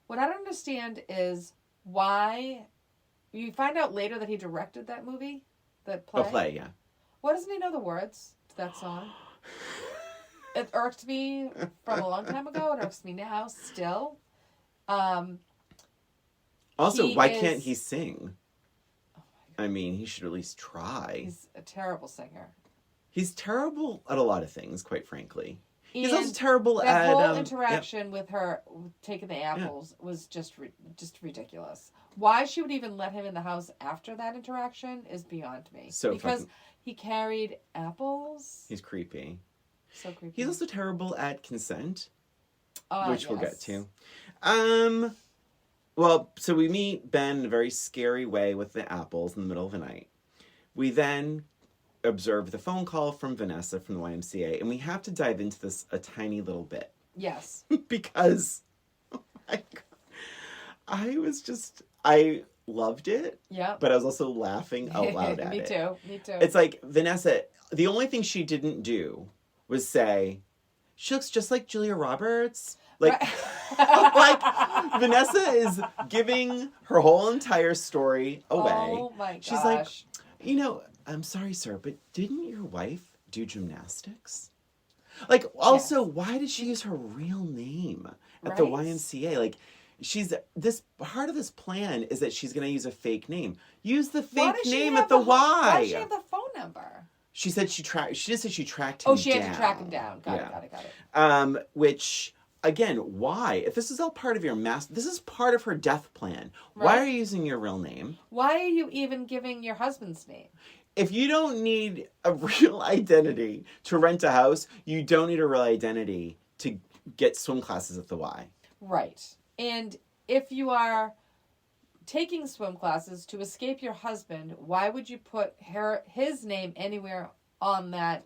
What I don't understand is why you find out later that he directed that movie, the play. A play, yeah. Why doesn't he know the words to that song? It irked me from a long time ago. It irks me now still. Also, why can't he sing? I mean, he should at least try. He's a terrible singer. He's terrible at a lot of things, quite frankly. He's And also terrible that at... whole interaction with her taking the apples was just ridiculous. Why she would even let him in the house after that interaction is beyond me. Because he carried apples. He's creepy. So creepy. He's also terrible at consent, which we'll get to. Well, so we meet Ben in a very scary way with the apples in the middle of the night. We then observe the phone call from Vanessa from the YMCA, and we have to dive into this a tiny little bit. Yes. Because oh my God, I loved it. Yeah. But I was also laughing out loud at Me it. Me too. It's like Vanessa, the only thing she didn't do was say, she looks just like Julia Roberts. Like, like Vanessa is giving her whole entire story away. Oh my gosh. She's like, I'm sorry, sir, but didn't your wife do gymnastics? Like, also, why did she use her real name at the YMCA? Like, part of this plan is that she's going to use a fake name. Use the fake name at the Y. Why does she have the phone number? She said she just said she tracked him down. Oh, she had to track him down. Got it. Which, again, why? If this is all part of your this is part of her death plan. Right. Why are you using your real name? Why are you even giving your husband's name? If you don't need a real identity to rent a house, you don't need a real identity to get swim classes at the Y. Right. And if you are taking swim classes to escape your husband, why would you put his name anywhere on that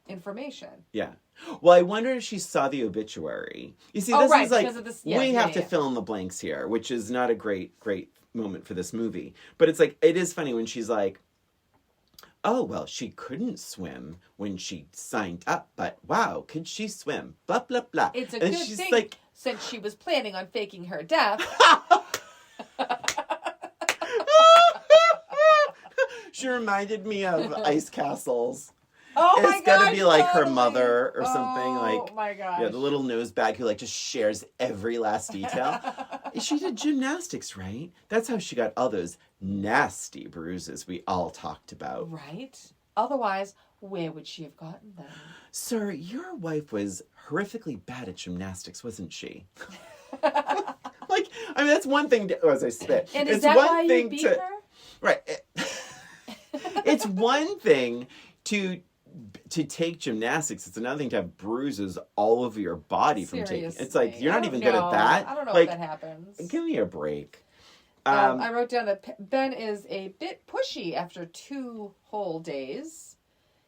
information? Yeah. Well, I wonder if she saw the obituary. You see, this is like, we have to fill in the blanks here, which is not a great moment for this movie. But it's like, it is funny when she's like, oh, well, she couldn't swim when she signed up, but wow, could she swim? Blah, blah, blah. It's a good thing since she was planning on faking her death. She reminded me of Ice Castles. Oh my It's gotta be like her mother or something. Oh my gosh. Yeah, the little nose bag who like just shares every last detail. She did gymnastics, right? That's how she got all those nasty bruises we all talked about. Right? Otherwise, where would she have gotten them? Sir, your wife was horrifically bad at gymnastics, wasn't she? Like, I mean, that's one thing as I spit. And is that why you beat her? Right. It's one thing to take gymnastics. It's another thing to have bruises all over your body from taking. It's like, you're not even good at that. I don't know like, if that happens. Give me a break. I wrote down that Ben is a bit pushy after 2 whole days.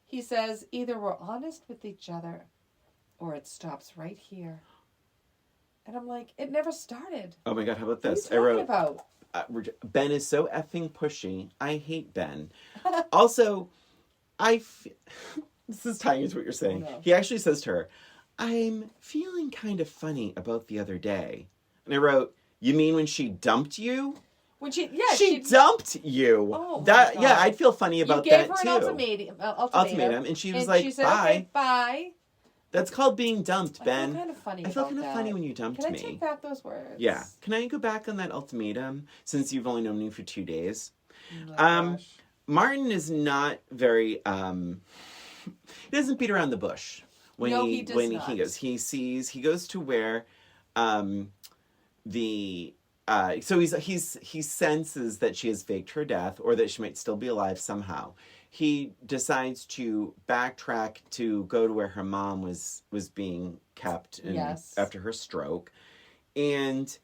He says, either we're honest with each other or it stops right here. And I'm like, it never started. Oh my God, how about this? What are you talking about? Ben is so effing pushy. I hate Ben. Also, this is tying into what you're saying. Oh, no. He actually says to her, I'm feeling kind of funny about the other day. And I wrote, you mean when she dumped you? When she dumped you. Oh, that yeah, I'd feel funny about that too. You gave her an ultimatum, and she was and like, she said, bye. okay, bye. That's called being dumped, I Ben. feel kind of funny I feel about kind of that. funny when you dumped Can I me. take back those words? Yeah. Can I go back on that ultimatum since you've only known me for 2 days? Oh, gosh. Martin is not very he doesn't beat around the bush when No, he he does when not. he goes to where the so he senses that she has faked her death or that she might still be alive somehow. He decides to backtrack to go to where her mom was being kept after her stroke, and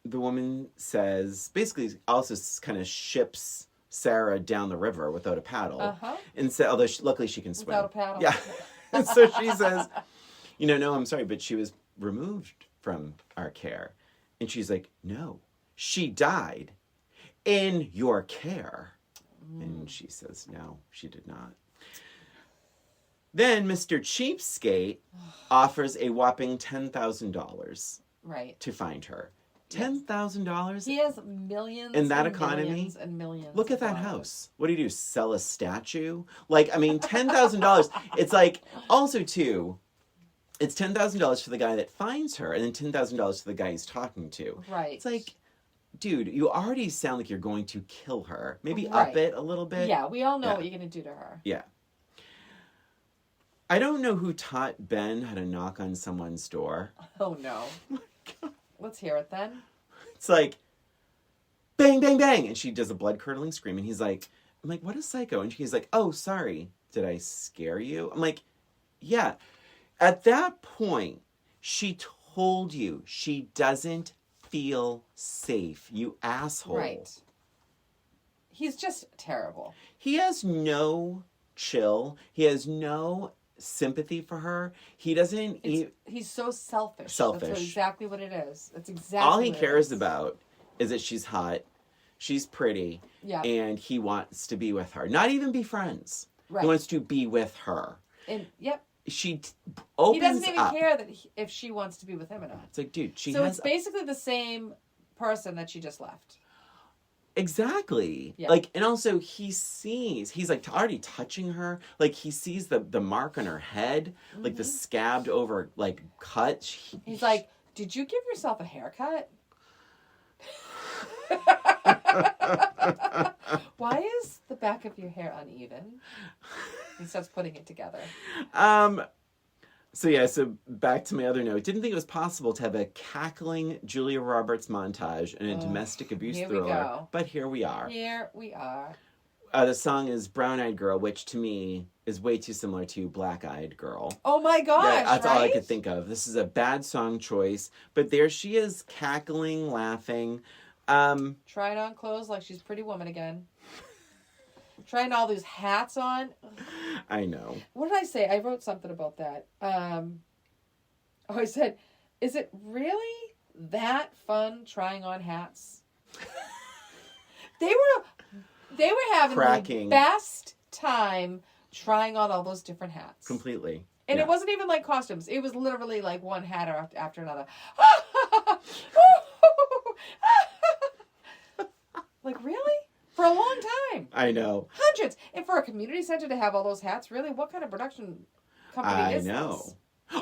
the woman says basically also kind of ships Sarah down the river without a paddle, and so although luckily she can swim without a paddle. Yeah. And so she says, no, I'm sorry, but she was removed from our care. And she's like, no, she died in your care. And she says, no, she did not. Then Mr. Cheapskate offers a whopping $10,000 to find her. $10,000? He has millions in that and economy? Millions and millions. Look at that house. What do? Sell a statue? Like, I mean, $10,000. It's like, also, too, it's $10,000 for the guy that finds her and then $10,000 for the guy he's talking to. Right. It's like, dude, you already sound like you're going to kill her. Maybe up it a little bit. Yeah, we all know what you're going to do to her. Yeah. I don't know who taught Ben how to knock on someone's door. Oh, no. Oh, my God. Let's hear it then. It's like, bang, bang, bang. And she does a blood-curdling scream. And I'm like, what a psycho. And she's like, oh, sorry. Did I scare you? I'm like, yeah. At that point, she told you she doesn't feel safe, you asshole. Right. He's just terrible. He has no chill. He has no sympathy for her. He doesn't... He's so selfish. Selfish. That's exactly what it is. That's exactly all he what cares about is that she's hot, she's pretty, yeah, and he wants to be with her. Not even be friends. Right. He wants to be with her. And, yep. She opens He doesn't even up. care that if she wants to be with him or not. It's like, dude, it's basically the same person that she just left. Exactly. Yeah. Like, and also he's like already touching her. Like, he sees the mark on her head, like the scabbed over, like, cut. He's like, did you give yourself a haircut? Why is the back of your hair uneven? He starts putting it together. So back to my other note. Didn't think it was possible to have a cackling Julia Roberts montage and a domestic abuse thriller. But here we are. Here we are. The song is Brown Eyed Girl, which to me is way too similar to Black Eyed Girl. Oh my gosh, yeah, that's all I right? could think of. This is a bad song choice. But there she is, cackling, laughing. Trying on clothes like she's Pretty Woman again. Trying all these hats on. I know. What did I say? I wrote something about that. I said, is it really that fun trying on hats? They were having the best time trying on all those different hats. Completely. And it wasn't even like costumes. It was literally like one hat after another. Like, really? For a long time. I know. Hundreds. And for a community center to have all those hats, really? What kind of production company is this? I know.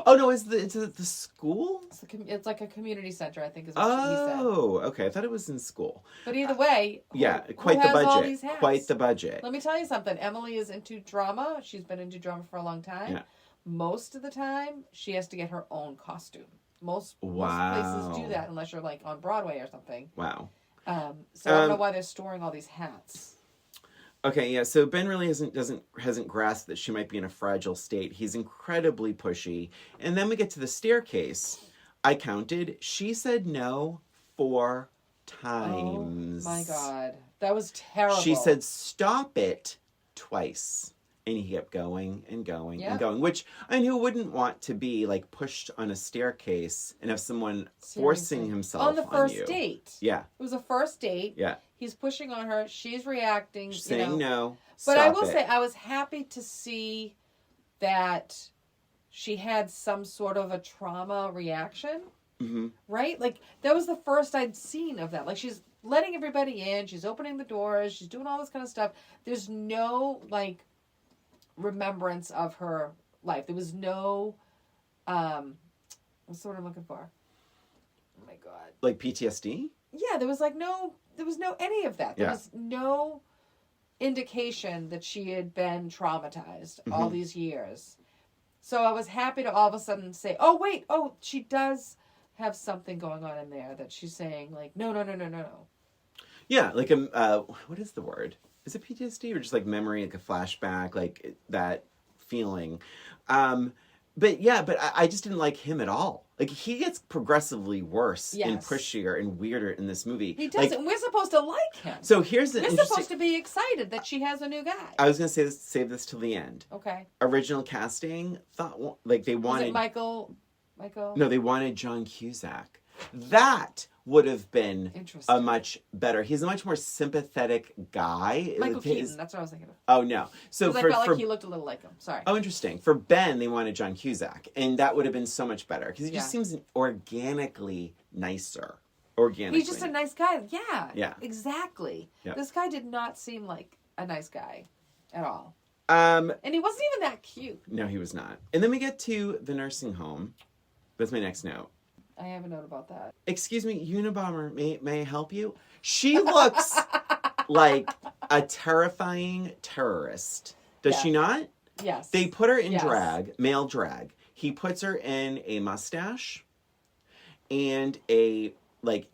Oh, no, is it the school? It's like a community center, I think is what he said. Oh, okay. I thought it was in school. But either way, quite the budget. All these hats? Quite the budget. Let me tell you something. Emily is into drama. She's been into drama for a long time. Yeah. Most of the time, she has to get her own costume. Most places do that unless you're like on Broadway or something. Wow. So I don't know why they're storing all these hats. Okay, yeah. So Ben really hasn't grasped that she might be in a fragile state. He's incredibly pushy, and then we get to the staircase. I counted. She said no 4 times. Oh my God, that was terrible. She said stop it twice. And he kept going and going and going. Which, I mean, who wouldn't want to be, like, pushed on a staircase and have someone forcing himself on you? On the first date. Yeah. It was a first date. Yeah. He's pushing on her. She's reacting. She's saying no. But I will say, I was happy to see that she had some sort of a trauma reaction. Mm-hmm. Right? Like, that was the first I'd seen of that. Like, she's letting everybody in. She's opening the doors. She's doing all this kind of stuff. There's no, like, remembrance of her life. There was no What's the word I'm looking for? Oh my God. Like PTSD? Yeah, there was no any of that. There Yeah. was no indication that she had been traumatized all these years. So I was happy to all of a sudden say, oh, wait, she does have something going on in there that she's saying, like, no. Yeah, like, what is the word? Is it PTSD or just like memory, like a flashback, like that feeling? But I just didn't like him at all. Like, he gets progressively worse and pushier and weirder in this movie. He doesn't. Like, we're supposed to like him. So here's the We're supposed to be excited that she has a new guy. I was going to save this till the end. Okay. Original casting, like they wanted... Was it Michael? No, they wanted John Cusack. That would have been a much better... He's a much more sympathetic guy. Michael Keaton, that's what I was thinking of. Oh, no. So I felt like he looked a little like him. Sorry. Oh, interesting. For Ben, they wanted John Cusack. And that would have been so much better. Because he just seems organically nicer. He's just a nice guy. Yeah. Yeah. Exactly. Yeah. This guy did not seem like a nice guy at all. And he wasn't even that cute. No, he was not. And then we get to the nursing home. That's my next note. I have a note about that. Excuse me, Unabomber, may I help you? She looks like a terrifying terrorist. Does she not? Yes. They put her in drag, male drag. He puts her in a mustache and a, like,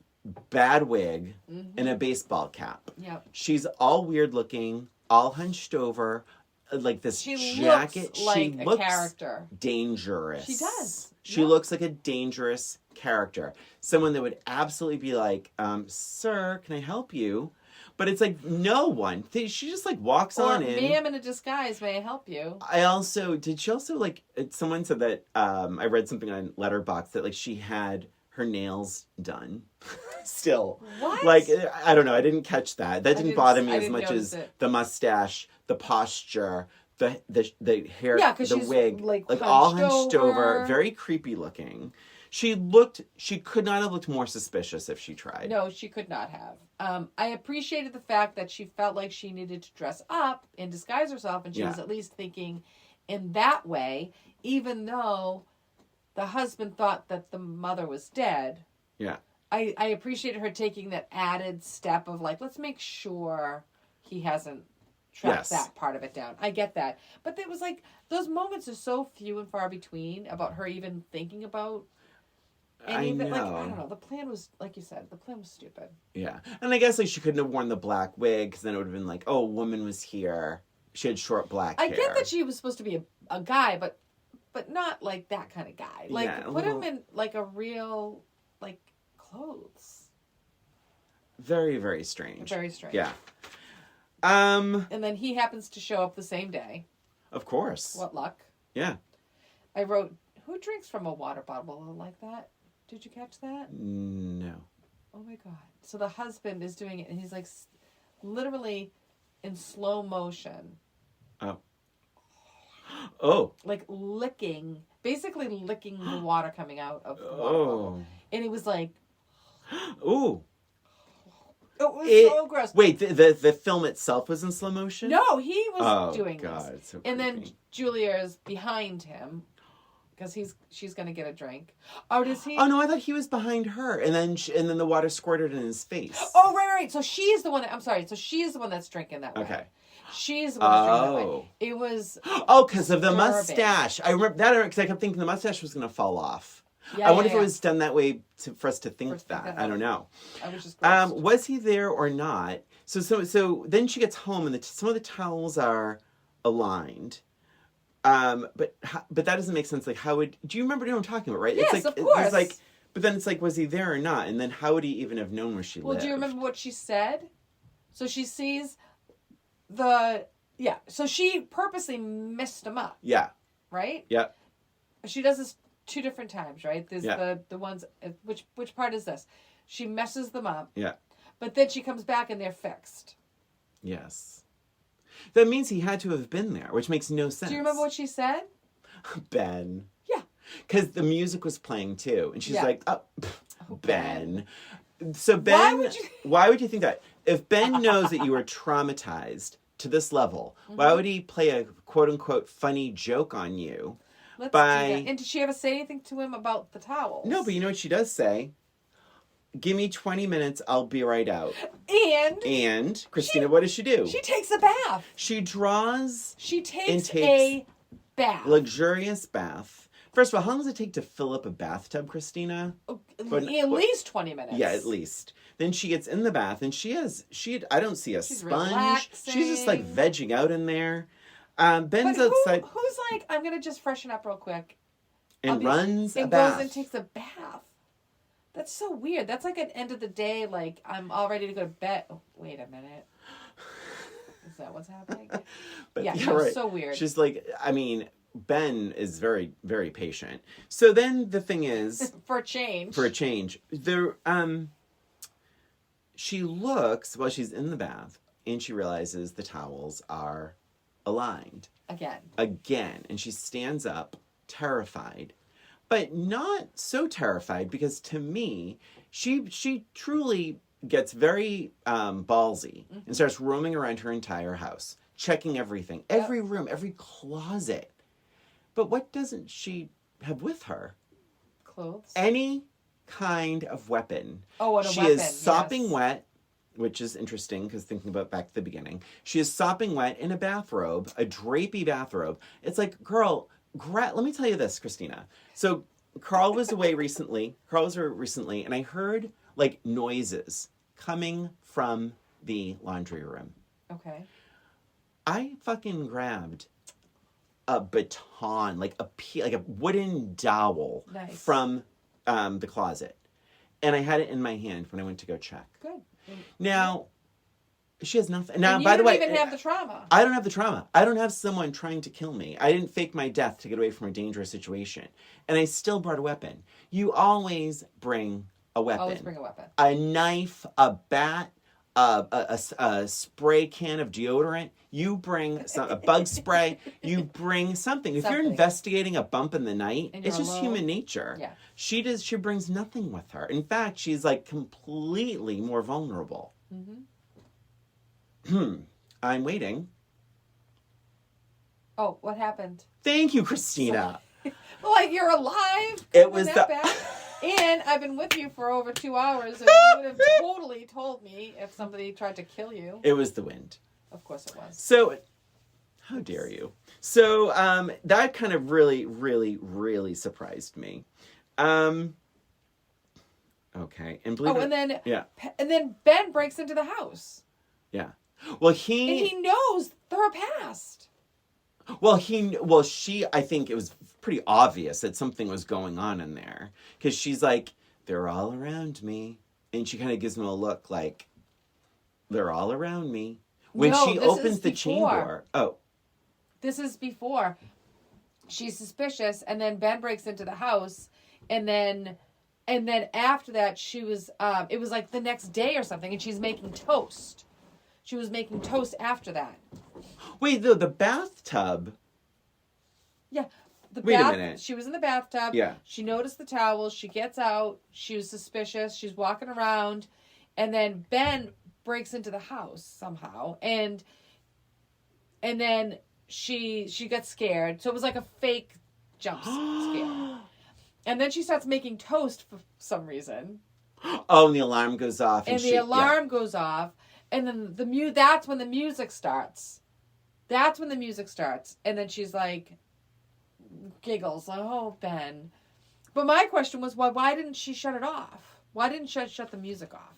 bad wig and a baseball cap. Yep. She's all weird looking, all hunched over, like this she jacket. Looks like a character. Dangerous. She does. She looks like a dangerous character. Someone that would absolutely be like, sir, can I help you? But it's like no one. She just like walks on in. Ma'am in a disguise, may I help you? Did she also like, someone said that, I read something on Letterboxd that like she had her nails done still. What? Like, I don't know. I didn't catch that. That didn't bother me as much as it. The mustache, the posture, the hair, the wig, like all hunched over, very creepy looking. She could not have looked more suspicious if she tried. No, she could not have. I appreciated the fact that she felt like she needed to dress up and disguise herself, and she was at least thinking in that way, even though the husband thought that the mother was dead. Yeah. I appreciated her taking that added step of like, let's make sure he hasn't tracked that part of it down. I get that. But there was like, those moments are so few and far between about her even thinking about any of it. Like, I don't know. The plan was, like you said, the plan was stupid. Yeah. And I guess like she couldn't have worn the black wig because then it would have been like, oh, a woman was here. She had short black hair. I get that she was supposed to be a guy, but not like that kind of guy. Like, put him in like a real, like, clothes. Very, very strange. Very strange. Yeah. And then he happens to show up the same day. Of course. What luck. Yeah. I wrote, who drinks from a water bottle like that? Did you catch that? No. Oh my God. So the husband is doing it and he's like literally in slow motion. Oh. Oh. Like basically licking the water coming out of the water bottle. And he was like, ooh. It was so gross. Wait, the film itself was in slow motion? No, he was doing God, this. It's so and creepy. then Julia is behind him because she's going to get a drink. Oh, does he? Oh no, I thought he was behind her, and then the water squirted in his face. Oh, right. So she's the one. I'm sorry. So she's the one that's drinking that way. Okay. She's the one that's drinking that way. It was. Oh, because of the mustache. I remember that because I kept thinking the mustache was going to fall off. I wonder if it was done that way for us to think that. I don't know. I was just was he there or not? So then she gets home and some of the towels are aligned. But that doesn't make sense. Like, do you remember what I'm talking about, right? Yes, it's like, of course. It's like, but then it's like, was he there or not? And then how would he even have known where she lived? Well, do you remember what she said? So she sees so she purposely messed him up. Yeah. Right? Yeah. She does this 2 different times, right? There's the ones, which part is this? She messes them up. Yeah. But then she comes back and they're fixed. Yes. That means he had to have been there, which makes no sense. Do you remember what she said? Ben. Yeah. Because the music was playing too. And she's like, Ben. Ben. So Ben, why would you think that? If Ben knows that you were traumatized to this level, why would he play a quote-unquote funny joke on you Let's do that. And did she ever say anything to him about the towels? No, but you know what she does say? Give me 20 minutes, I'll be right out. And Christina, what does she do? She takes a bath. She draws. She takes a bath. Luxurious bath. First of all, how long does it take to fill up a bathtub, Christina? At least 20 minutes. Yeah, at least. Then she gets in the bath and I don't see a sponge. Relaxing. She's just like vegging out in there. Ben's outside. Who's like, I'm going to just freshen up real quick. And runs a and bath. goes and takes a bath. That's so weird. That's like an end of the day, like, I'm all ready to go to bed. Oh, wait a minute. Is that what's happening? But, yeah, right. So weird. She's like, I mean, Ben is very, very patient. So then the thing is... For a change, she looks while she's in the bath, and she realizes the towels are aligned. Again. And she stands up, terrified. But not so terrified, because to me, she truly gets very ballsy and starts roaming around her entire house, checking everything, every room, every closet. But what doesn't she have with her? Clothes. Any kind of weapon. Oh, and a she weapon. Is sopping wet, which is interesting because thinking about back to the beginning. She is sopping wet in a bathrobe, a drapey bathrobe. It's like, girl... let me tell you this, Christina. So Carl was away recently. And I heard like noises coming from the laundry room. Okay. I fucking grabbed a baton, like a wooden dowel from the closet, and I had it in my hand when I went to go check. Good. Now. She has nothing. Now, and by the way, you don't even have the trauma. I don't have the trauma. I don't have someone trying to kill me. I didn't fake my death to get away from a dangerous situation. And I still brought a weapon. You always bring a weapon. Always bring a weapon. A knife, a bat, a spray can of deodorant. You bring a bug spray. You bring something. If you're investigating a bump in the night, it's just human nature. Yeah. She brings nothing with her. In fact, she's like completely more vulnerable. Mm-hmm. I'm waiting. Oh, what happened? Thank you, Christina. Well, like, you're alive. It was that bad. And I've been with you for over 2 hours, and you would have totally told me if somebody tried to kill you. It was the wind. Of course it was. So, how dare you? So, that kind of really, really, really surprised me. Okay. And and then Ben breaks into the house. Yeah. Well, and he knows her past. I think it was pretty obvious that something was going on in there. Because she's like, they're all around me. And she kind of gives him a look like, they're all around me. When she opens the chain door. Oh. This is before. She's suspicious. And then Ben breaks into the house. And then after that, she was, it was like the next day or something. And she's making toast. She was making toast after that. Wait, the bathtub. Yeah. Wait a minute. She was in the bathtub. Yeah. She noticed the towels. She gets out. She was suspicious. She's walking around. And then Ben breaks into the house somehow. And then she gets scared. So it was like a fake jump scare. And then she starts making toast for some reason. Oh, and the alarm goes off. And the alarm goes off. And then that's when the music starts. And then she's like, giggles, like, oh, Ben. But my question was, why didn't she shut it off? Why didn't she shut the music off?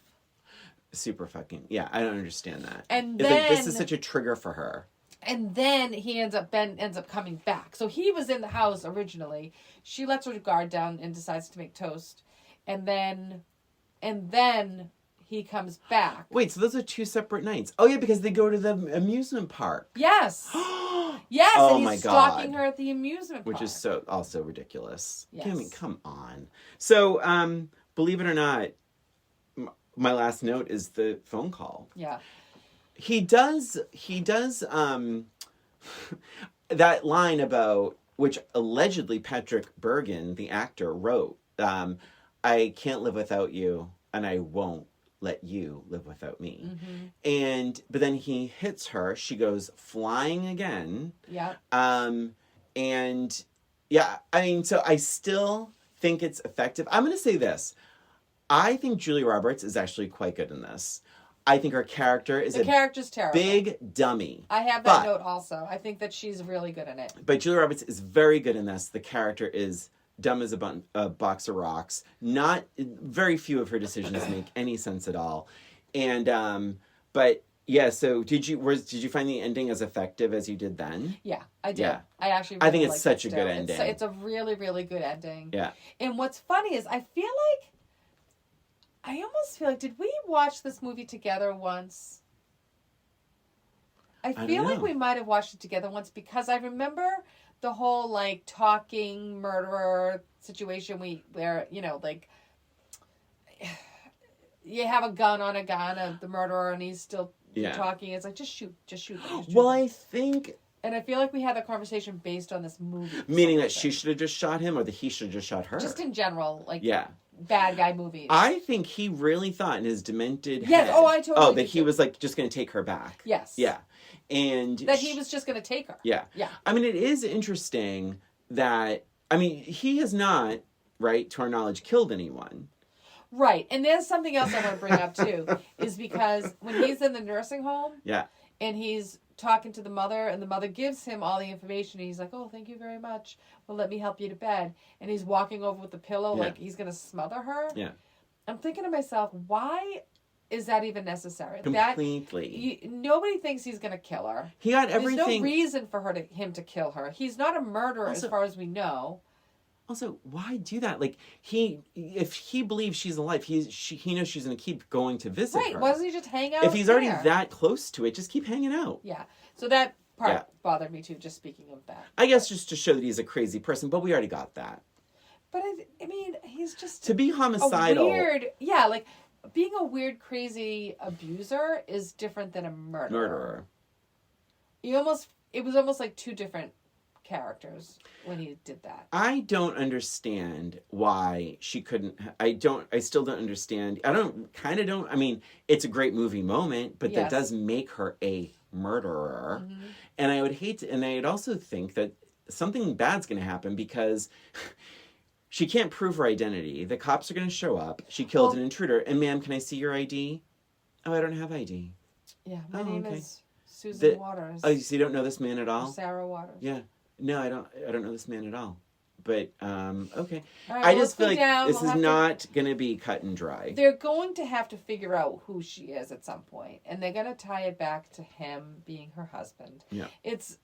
Super fucking, yeah, I don't understand that. And it's then, like, this is such a trigger for her. And then Ben ends up coming back. So he was in the house originally. She lets her guard down and decides to make toast. And then he comes back. Wait, so those are 2 separate nights. Oh, yeah, because they go to the amusement park. Yes. Yes, oh, and he's stalking her at the amusement park. Which is so also ridiculous. Yes. I mean, come on. So, believe it or not, my last note is the phone call. Yeah. He does, that line about, which allegedly Patrick Bergin, the actor, wrote, I can't live without you, and I won't let you live without me. Mm-hmm. But then he hits her. She goes flying again. Yeah. And Yeah, I mean, so I still think it's effective. I'm going to say this. I think Julia Roberts is actually quite good in this. I think her character is The character's terrible. big dummy. I have that note also. I think that she's really good in it. But Julia Roberts is very good in this. The character is dumb as a box of rocks. Not very few of her decisions make any sense at all. And but yeah, so did you find the ending as effective as you did then? Yeah, I did. Yeah. I actually I think it's such a good ending. It's a really, really good ending. Yeah. And what's funny is I almost feel like, did we watch this movie together once? I feel like we might have watched it together once because I remember the whole like talking murderer situation where, you know, like you have a gun on a gun of the murderer and he's still talking. It's like, just shoot. Well, I think... And I feel like we had a conversation based on this movie. Meaning that she should have just shot him or that he should have just shot her? Just in general, like... Yeah. Bad guy movies. I think he really thought in his demented head. Yes, I totally that he was like just going to take her back. Yes. Yeah. And that he was just going to take her. Yeah. Yeah. I mean, it is interesting that, I mean, he has not, right, to our knowledge, killed anyone. Right. And there's something else I want to bring up too, is because when he's in the nursing home. Yeah. And he's talking to the mother, and the mother gives him all the information. And he's like, "Oh, thank you very much. Well, let me help you to bed." And he's walking over with the pillow like he's going to smother her. Yeah. I'm thinking to myself, why is that even necessary? Completely. Nobody thinks he's going to kill her. He got everything. There's no reason for him to kill her. He's not a murderer as far as we know. Also, why do that? Like, if he believes she's alive, he knows she's going to keep going to visit her. Right, why doesn't he just hang out If he's already that close to it, just keep hanging out. Yeah, so that part bothered me too, just speaking of that. I guess just to show that he's a crazy person, but we already got that. But, I mean, he's just... To be homicidal... like, being a weird, crazy abuser is different than a murderer. It was almost like two different characters when he did that. I don't understand why she couldn't. I still don't understand. I mean, it's a great movie moment, but that does make her a murderer. Mm-hmm. And I would I'd also think that something bad's going to happen because she can't prove her identity. The cops are going to show up. She killed an intruder. And ma'am, can I see your ID? Oh, I don't have ID. Yeah, my name is Susan Waters. Oh, so you don't know this man at all? Or Sarah Waters. Yeah. No, I don't know this man at all. But, okay. Right, I just feel like this is not going to be cut and dry. They're going to have to figure out who she is at some point. And they're going to tie it back to him being her husband. Yeah. It's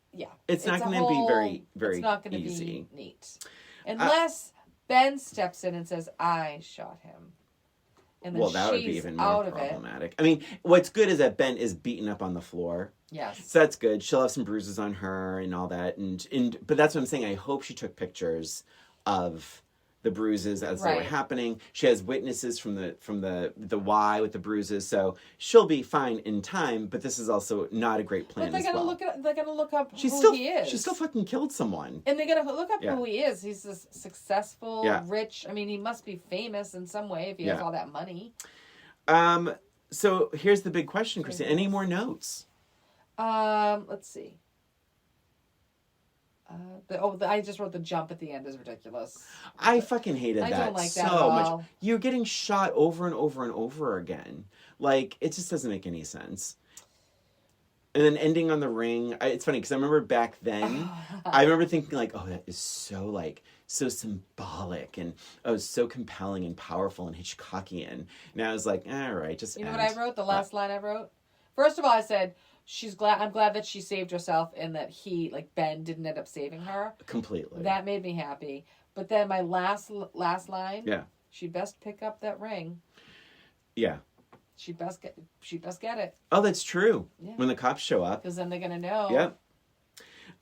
not going to be very, very easy. It's not going to be neat. Unless Ben steps in and says, "I shot him." And then that would be even more problematic. I mean, what's good is that Ben is beaten up on the floor. Yes. So that's good. She'll have some bruises on her and all that. But that's what I'm saying. I hope she took pictures of the bruises as they were happening. She has witnesses from the Y with the bruises, so she'll be fine in time. But this is also not a great plan. But they're gonna look up who he is. She still fucking killed someone. And they're gonna look up who he is. He's this successful, rich. I mean, he must be famous in some way if he has all that money. So here's the big question, Christine. Any more notes? Let's see. I just wrote the jump at the end is ridiculous. I fucking hated that. I don't like that so at all. much. You're getting shot over and over and over again. Like, it just doesn't make any sense. And then ending on the ring. It's funny because I remember back then, I remember thinking like, oh, that is so symbolic and so compelling and powerful and Hitchcockian. And I was like, all right, just You know what I wrote? The last line I wrote? First of all, I said, I'm glad that she saved herself and that Ben didn't end up saving her. Completely. That made me happy. But then my last line. Yeah. She best pick up that ring. Yeah. She best get it. Oh, that's true. Yeah. When the cops show up. Because then they're going to know.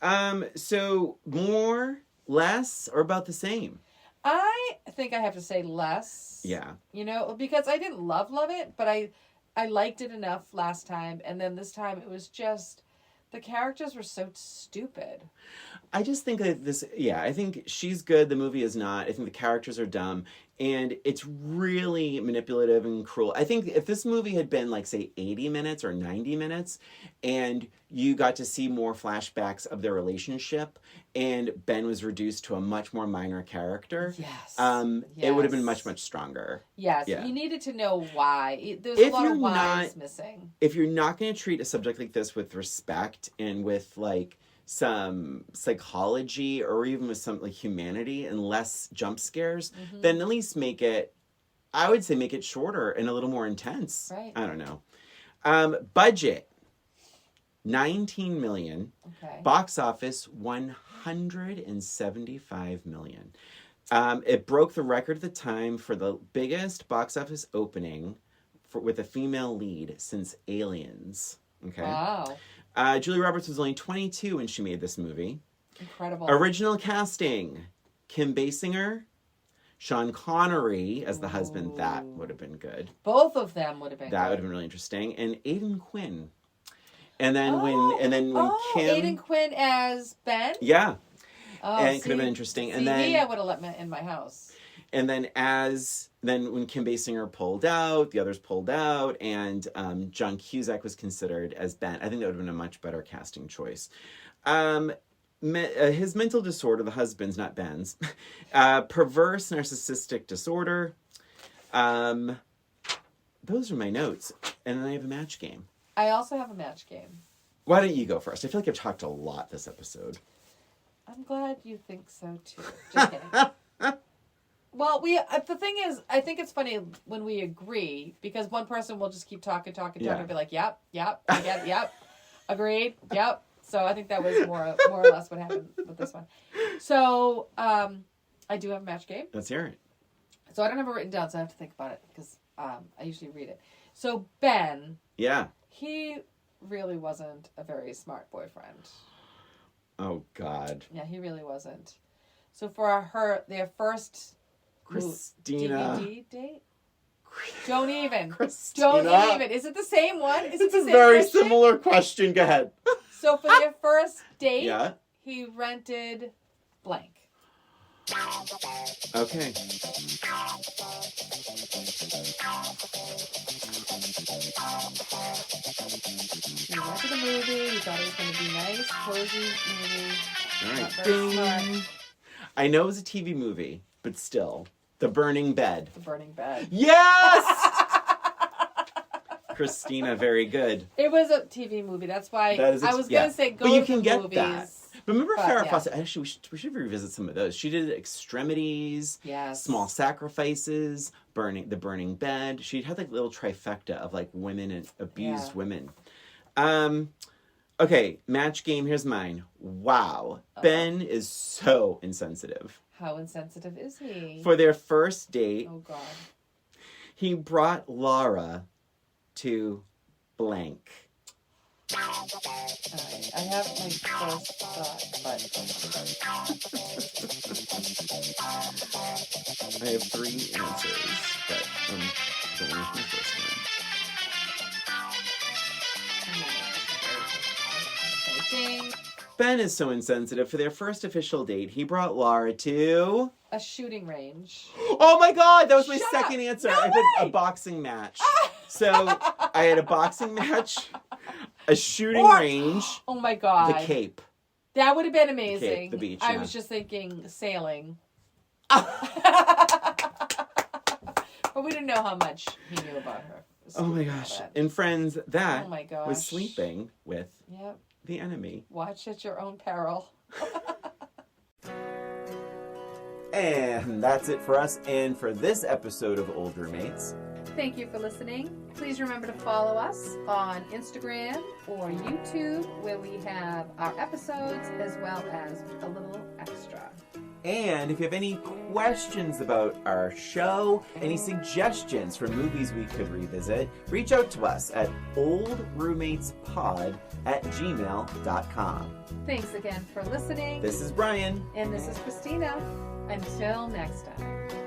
Yep. So more, less, or about the same? I think I have to say less. Yeah. Because I didn't love it, but I liked it enough last time, and then this time it was just, the characters were so stupid. I just think that I think she's good, the movie is not. I think the characters are dumb, And it's really manipulative and cruel. I think if this movie had been like, say, 80 minutes or 90 minutes, and you got to see more flashbacks of their relationship, and Ben was reduced to a much more minor character, Yes. It would have been much, much stronger. Yes. Yeah. You needed to know why. There's If a lot you're of whys not- missing. If you're not going to treat a subject like this with respect and with, like, some psychology or even with some, like, humanity and less jump scares, then at least make it, I would say, make it shorter and a little more intense. Right. I don't know. Budget, 19 million. Okay. Box office, 175 million. It broke the record at the time for the biggest box office opening with a female lead since Aliens. Okay. Wow. Julia Roberts was only 22 when she made this movie. Incredible. Original casting, Kim Basinger, Sean Connery as the husband. That would have been good. Both of them would have been That good. would have been really interesting. And Aidan Quinn. And then when Kim, Aidan Quinn as Ben? yeah, Oh, and it could have been interesting. And then I would have let me in my house. And then when Kim Basinger pulled out, the others pulled out, and John Cusack was considered as Ben. I think that would have been a much better casting choice. His mental disorder, the husband's, not Ben's, perverse narcissistic disorder. Those are my notes. And then I have a match game. I also have a match game. Why don't you go first? I feel like I've talked a lot this episode. I'm glad you think so too. Just kidding. Well, the thing is, I think it's funny when we agree, because one person will just keep talking, and be like, yep, I get it, yep, agreed, yep. So I think that was more or less what happened with this one. So I do have a match game. Let's hear it. So I don't have it written down, so I have to think about it, because I usually read it. So Ben, Yeah. he really wasn't a very smart boyfriend. Oh, God. Yeah, he really wasn't. So for their first Christina. DVD date? Don't even. Christina. Don't even. Is it the same one? Is it It's the a same very question? similar question. Go ahead. So for their first date, Yeah. he rented blank. Okay. He went to the movie. He thought it was going to be nice, cozy movie. All Not right. very smart. Ding. I know it was a TV movie, but still. The Burning Bed. The Burning Bed. Yes! Christina, very good. It was a TV movie. That's why I was going yeah. to say go But you to can the get movies. that. But remember But, Farrah yeah. Fawcett? Actually, we should revisit some of those. She did Extremities, Yes. Small Sacrifices, The Burning Bed. She had like a little trifecta of like women and abused women. Okay, match game. Here's mine. Wow. Ben is so insensitive. How insensitive is he? For their first date, Oh, God. he brought Laura to blank. Alright, I have my first thought, but I have 3 answers, but I'm going with my first one. ding. Ben is so insensitive. For their first official date, he brought Laura to... A shooting range. Oh my God, that was my Shut second up. answer. No I put a way. boxing match. So I had a boxing match, a shooting Or- range, Oh my God. the Cape. That would have been amazing. Cape, the beach, I yeah. was just thinking sailing. But we didn't know how much he knew about her. Oh my gosh. And friends, that Oh my gosh. was sleeping with Yep. the enemy. Watch at your own peril. And that's it for us and for this episode of Old Roommates. Thank you for listening. Please remember to follow us on Instagram or YouTube, where we have our episodes as well as a little extra. And if you have any questions about our show, any suggestions for movies we could revisit, reach out to us at oldroommatespod@gmail.com. Thanks again for listening. This is Brian. And this is Christina. Until next time.